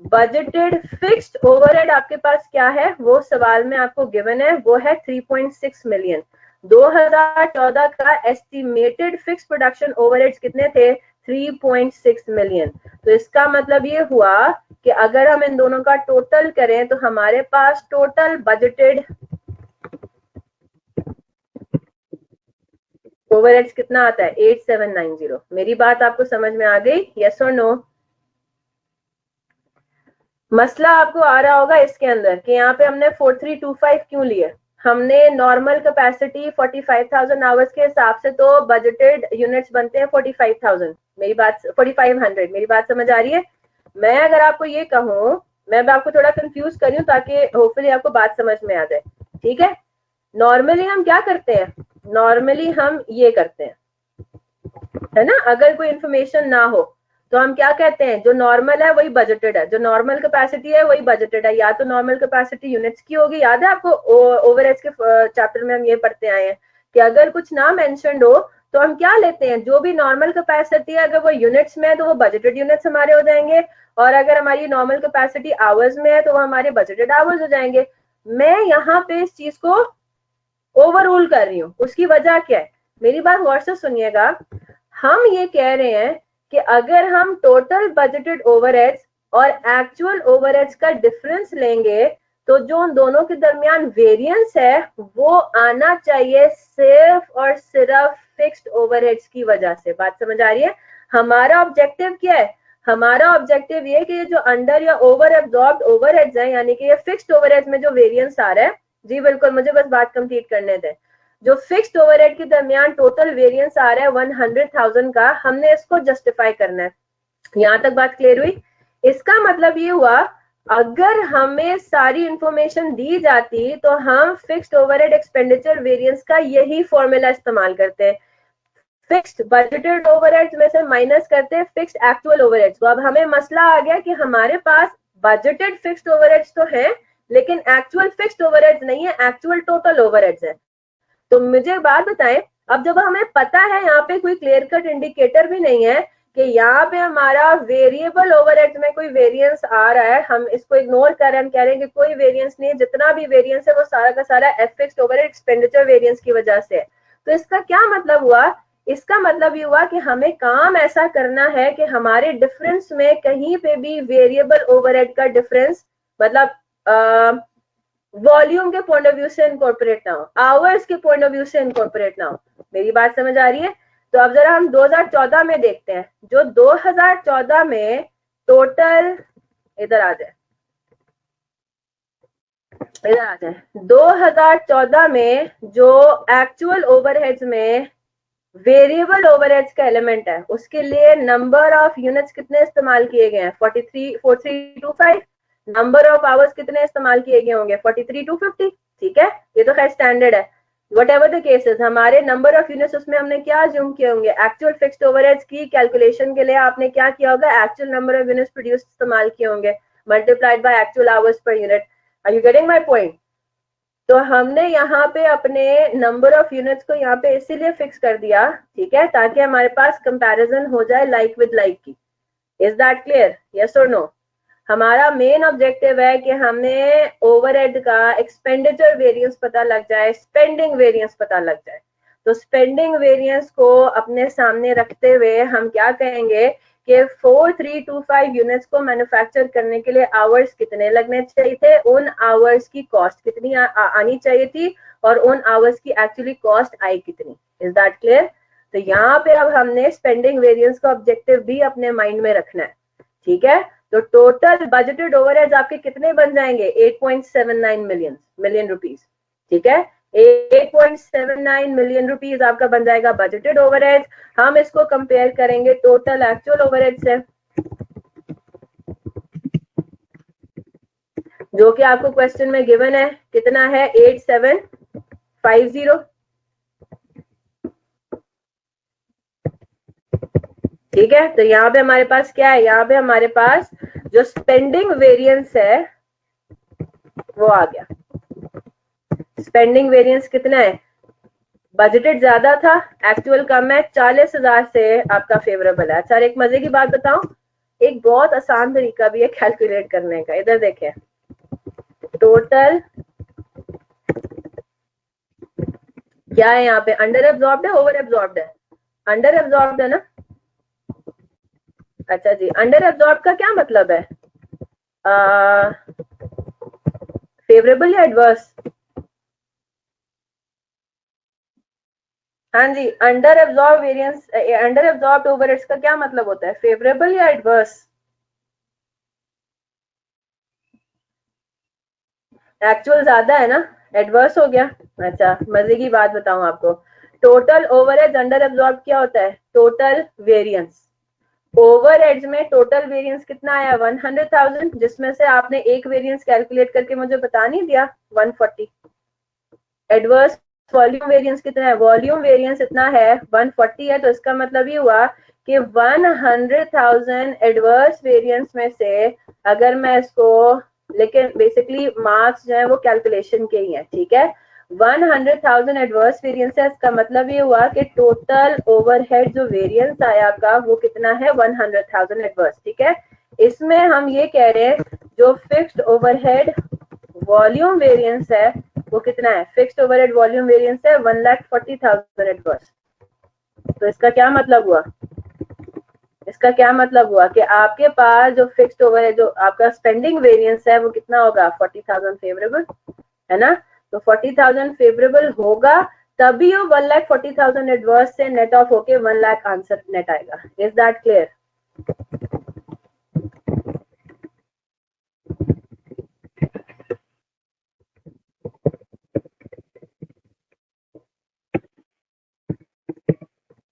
बजटेड फिक्स्ड ओवरहेड आपके पास क्या है, वो सवाल में आपको गिवन है, वो है 3.6 मिलियन। 2014 का एस्टिमेटेड फिक्स प्रोडक्शन ओवरहेड्स कितने थे, 3.6 मिलियन। तो इसका मतलब ये हुआ कि अगर हम इन दोनों का टोटल करें तो हमारे पास टोटल बजटेड ओवरहेड्स कितना आता है, 8790। मेरी बात आपको समझ में आ गई, यस और नो? मसला आपको आ रहा होगा इसके अंदर कि यहाँ पे हमने 4325 क्यों लिए, हमने नॉर्मल कैपेसिटी 45,000 आवर्स के हिसाब से तो बजटेड यूनिट्स बनते हैं 45,000, मेरी बात 4500। मेरी बात समझ आ रही है? मैं अगर आपको ये कहूँ, मैं आपको थोड़ा कंफ्यूज कर रही हूँ ताकि होपफुली आपको बात समझ में आ जाए, ठीक है। नॉर्मली हम क्या करते हैं, नॉर्मली हम ये करते हैं, है ना, अगर कोई इंफॉर्मेशन ना हो तो हम क्या कहते हैं, जो नॉर्मल है वही बजटेड है, जो नॉर्मल कैपेसिटी है वही बजटेड है। या तो नॉर्मल कैपेसिटी यूनिट्स की होगी, याद है आपको ओवरहेड्स के चैप्टर में हम ये पढ़ते आए हैं कि अगर कुछ ना मेंशन्ड हो तो हम क्या लेते हैं, जो भी नॉर्मल कैपेसिटी है अगर वो यूनिट्स में है तो वो बजटेड यूनिट्स हमारे हो जाएंगे, और अगर हमारी नॉर्मल कैपेसिटी आवर्स में है तो वो हमारे बजटेड आवर्स हो जाएंगे। मैं यहाँ पे इस चीज को ओवररूल कर रही हूँ, उसकी वजह क्या है, मेरी बात गौर से सुनिएगा। हम ये कह रहे हैं कि अगर हम टोटल बजटेड ओवरहेड्स और एक्चुअल ओवरहेड्स का डिफरेंस लेंगे तो जो उन दोनों के दरमियान वेरिएंस है वो आना चाहिए सिर्फ और सिर्फ फिक्स्ड ओवरहेड्स की वजह से। बात समझ आ रही है? हमारा ऑब्जेक्टिव क्या है, हमारा ऑब्जेक्टिव ये कि ये जो अंडर या ओवर एब्जॉर्ब्ड ओवरहेड्स है, यानी कि ये फिक्स्ड ओवरहेड्स में जो वेरिएंस आ रहा है, जी बिल्कुल, मुझे बस बात कंप्लीट करने दें, जो फिक्स्ड ओवरहेड के दरमियान टोटल वेरिएंस आ रहा है 100,000 का, हमने इसको जस्टिफाई करना है। यहां तक बात क्लियर हुई? इसका मतलब ये हुआ अगर हमें सारी इंफॉर्मेशन दी जाती तो हम फिक्स्ड ओवरहेड एक्सपेंडिचर वेरिएंस का यही फॉर्मूला इस्तेमाल करते हैं, फिक्स्ड बजटेड ओवरहेड्स में से माइनस करते हैं फिक्स्ड एक्चुअल ओवरहेड्स को। अब हमें मसला आ गया कि हमारे पास बजटेड फिक्स्ड ओवरहेड्स तो है लेकिन एक्चुअल फिक्स्ड ओवरहेड्स नहीं है, एक्चुअल टोटल ओवरहेड्स है। तो मुझे एक बात बताएं, अब जब हमें पता है यहाँ पे कोई क्लियर कट इंडिकेटर भी नहीं है कि यहाँ पे हमारा वेरिएबल ओवरहेड्स में कोई वेरिएंस आ रहा है, हम इसको इग्नोर कर रहे हैं, हम कह रहे हैं कि कोई वेरिएंस नहीं है, जितना भी वेरिएंस है वो सारा का सारा फिक्स्ड ओवरहेड एक्सपेंडिचर वेरिएंस की वजह से है। तो इसका क्या मतलब हुआ, इसका मतलब ये हुआ कि हमें काम ऐसा करना है कि हमारे डिफरेंस में कहीं पे भी वेरिएबल ओवरहेड का डिफरेंस, मतलब वॉल्यूम के पॉइंट ऑफ व्यू से इनकॉर्पोरेट ना हो, आवर्स के पॉइंट ऑफ व्यू से इनकॉर्पोरेट ना हो। मेरी बात समझ आ रही है? तो अब जरा हम 2014 में देखते हैं, जो 2014 में टोटल, इधर आ जाए, इधर आ जाए, 2014 में जो एक्चुअल ओवरहेड्स में वेरिएबल ओवरहेड्स का एलिमेंट है उसके लिए नंबर ऑफ यूनिट्स कितने इस्तेमाल किए गए हैं, 4325। नंबर ऑफ आवर्स कितने इस्तेमाल किए गए होंगे, 43,250। ठीक है, ये तो खैर स्टैंडर्ड है। वट एवर द केसेस, हमारे नंबर ऑफ यूनिट्स उसमें हमने क्या अज्यूम किए होंगे, एक्चुअल फिक्स्ड ओवरहेड्स की कैलकुलेशन के लिए आपने क्या किया होगा, actual number of units produce इस्तेमाल किए होंगे multiplied by actual hours per unit. Are you getting my point? तो हमने यहाँ पे अपने नंबर ऑफ यूनिट्स को यहाँ पे इसीलिए फिक्स कर दिया, ठीक है, ताकि हमारे पास कंपैरिजन हो जाए लाइक विद लाइक की। इज दैट क्लियर, यस और नो? हमारा मेन ऑब्जेक्टिव है कि हमें ओवरहेड का एक्सपेंडिचर वेरिएंस पता लग जाए, स्पेंडिंग वेरिएंस पता लग जाए। तो स्पेंडिंग वेरिएंस को अपने सामने रखते हुए हम क्या कहेंगे कि 4325 यूनिट्स को मैन्युफैक्चर करने के लिए आवर्स कितने लगने चाहिए थे, उन आवर्स की कॉस्ट कितनी आनी चाहिए थी, और उन आवर्स की एक्चुअली कॉस्ट आई कितनी। Is that clear? तो यहाँ पे अब हमने स्पेंडिंग वेरिएंस का ऑब्जेक्टिव भी अपने माइंड में रखना है, ठीक है। तो टोटल बजटेड ओवरहेड्स आपके कितने बन जाएंगे, 8.79 मिलियन रुपीज, ठीक है। 8.79 मिलियन रुपीज आपका बन जाएगा बजटेड ओवरहेड्स। हम इसको कंपेयर करेंगे टोटल एक्चुअल ओवरहेड से, जो कि आपको क्वेश्चन में गिवन है, कितना है, 8750, ठीक है। तो यहाँ पे हमारे पास क्या है, यहाँ पे हमारे पास जो स्पेंडिंग वेरिएंस है वो आ गया। स्पेंडिंग वेरिएंस कितना है, बजटेड ज्यादा था, एक्चुअल कम है, 40,000 से आपका फेवरेबल है। अच्छा, एक मजे की बात बताऊं, एक बहुत आसान तरीका भी है कैलकुलेट करने का, इधर देखें, टोटल क्या है यहाँ पे, अंडर एब्जॉर्ब्ड है ओवर एब्जॉर्ब्ड है, अंडर एब्जॉर्ब्ड है ना। अच्छा जी, अंडर एब्जॉर्ब का क्या मतलब है, फेवरेबल या एडवर्स? हाँ जी, under absorb variance, under absorb overheads का क्या मतलब होता है, फेवरेबल या एडवर्स? एक्चुअल ज्यादा है ना, एडवर्स हो गया। अच्छा, मजे की बात बताऊं आपको, टोटल ओवरहेड्स अंडर एब्जॉर्ब क्या होता है, टोटल वेरिएंस। ओवरहेड्स में टोटल वेरिएंस कितना आया, 100,000, जिसमें से आपने एक वेरिएंस कैलकुलेट करके मुझे बता नहीं दिया, 140। एडवर्स वॉल्यूम वेरिएंस कितना है, वॉल्यूम वेरिएंस इतना है 140 है, तो इसका मतलब ये हुआ कि 100,000 एडवर्स वेरिएंस में से अगर मैं इसको, लेकिन बेसिकली मार्क्स जो है वो कैलकुलेशन के ही हैं, ठीक है। 100,000 एडवर्स वेरिएंसेस का मतलब ये हुआ कि टोटल ओवरहेड जो वेरिएंस आया आपका वो कितना है, 100,000 एडवर्स, ठीक है। इसमें हम ये कह रहे हैं जो फिक्स्ड ओवरहेड वॉल्यूम वेरिएंस है वो कितना है, फिक्स्ड ओवरहेड वॉल्यूम वेरिएंस है 1,40,000 एडवर्स। तो इसका क्या मतलब हुआ, इसका क्या मतलब हुआ कि आपके पास जो फिक्स्ड ओवर है, जो आपका स्पेंडिंग वेरिएंस है वो कितना होगा, 40,000 फेवरेबल, है ना। तो 40,000 फेवरेबल होगा तभी वो 1,40,000 एडवर्स से नेट ऑफ होके 1 लाख आंसर नेट आएगा। Is that clear?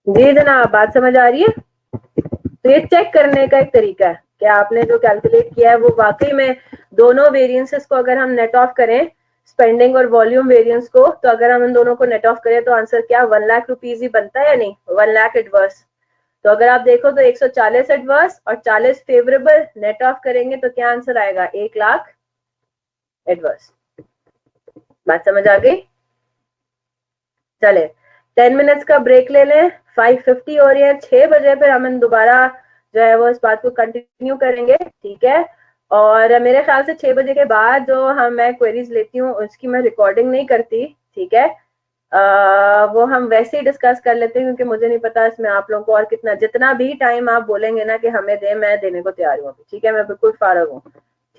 जी जनाब, बात समझ आ रही है? तो ये चेक करने का एक तरीका है कि आपने जो कैलकुलेट किया है वो वाकई में दोनों वेरिएंसेस को अगर हम नेट ऑफ करें, स्पेंडिंग और वॉल्यूम वेरिएंस को, तो अगर हम इन दोनों को नेट ऑफ करें तो आंसर क्या 1 लाख रुपीज ही बनता है या नहीं, 1 लाख एडवर्स। तो अगर आप देखो तो 140 एडवर्स और 40 फेवरेबल नेट ऑफ करेंगे तो क्या आंसर आएगा, 1 लाख एडवर्स। बात समझ आ गई? चले 10 मिनट्स का ब्रेक ले लें, 5:50 हो रही है, 6 बजे फिर हम दोबारा जो है वो इस बात को कंटिन्यू करेंगे, ठीक है। और मेरे ख्याल से 6 बजे के बाद जो मैं क्वेरीज लेती हूँ उसकी मैं रिकॉर्डिंग नहीं करती, ठीक है। वो हम वैसे ही डिस्कस कर लेते हैं क्योंकि मुझे नहीं पता इसमें आप लोगों को और कितना, जितना भी टाइम आप बोलेंगे ना कि हमें दे, मैं देने को तैयार हूँ अभी, ठीक है। मैं बिल्कुल फारग हूँ,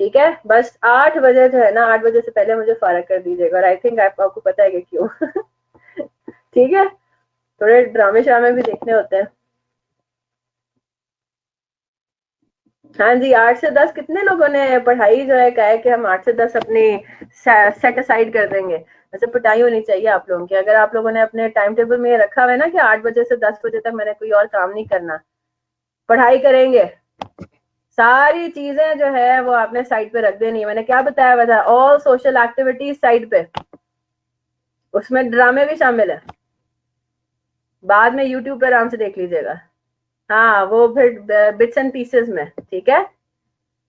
ठीक है। बस 8 बजे जो है ना, 8 बजे से पहले मुझे फारग कर दीजिएगा, और आई थिंक आपको पता है कि क्यों। ठीक है, थोड़े ड्रामे श्रामे भी देखने होते हैं। हाँ जी, 8 से 10 कितने लोगों ने पढ़ाई जो है कहा है कि हम 8 से 10 अपनी सेट असाइड कर देंगे। वैसे पिटाई होनी चाहिए आप लोगों की अगर आप लोगों ने अपने टाइम टेबल में ये रखा हुआ है ना कि 8 बजे से 10 बजे तक मैंने कोई और काम नहीं करना, पढ़ाई करेंगे। सारी चीजें जो है वो आपने साइड पे रख देनी है। मैंने क्या बताया हुआ था, ऑल सोशल एक्टिविटीज साइड पे, उसमें ड्रामे भी शामिल है, बाद में यूट्यूब पे आराम से देख लीजिएगा। हाँ वो फिर बिट्स एंड पीसेस में, ठीक है।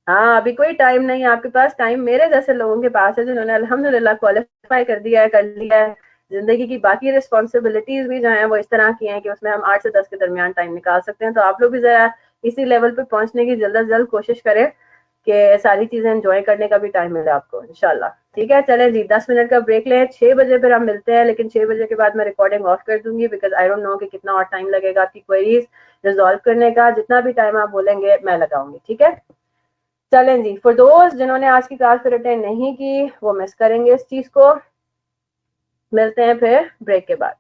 हाँ अभी कोई टाइम नहीं है आपके पास, टाइम मेरे जैसे लोगों के पास है जिन्होंने अल्हम्दुलिल्लाह क्वालिफाई कर दिया है, कर लिया है। जिंदगी की बाकी रिस्पॉन्सिबिलिटीज भी जो है वो इस तरह की हैं कि उसमें हम 8 से 10 के दरमियान टाइम निकाल सकते हैं। तो आप लोग भी जरा इसी लेवल पे पहुंचने की जल्द से जल्द कोशिश करें कि सारी चीजें एंजॉय करने का भी टाइम मिले आपको इंशाल्लाह। ठीक है, चले जी 10 मिनट का ब्रेक लें, 6 बजे फिर हम मिलते हैं। लेकिन 6 बजे के बाद मैं रिकॉर्डिंग ऑफ कर दूंगी बिकॉज आई डोंट नो कि कितना और टाइम लगेगा आपकी क्वेरीज रिजॉल्व करने का। जितना भी टाइम आप बोलेंगे मैं लगाऊंगी, ठीक है। चलें जी, फॉर दोस्त जिन्होंने आज की क्लास फिर अटेंड नहीं की वो मिस करेंगे इस चीज को। मिलते हैं फिर ब्रेक के बाद।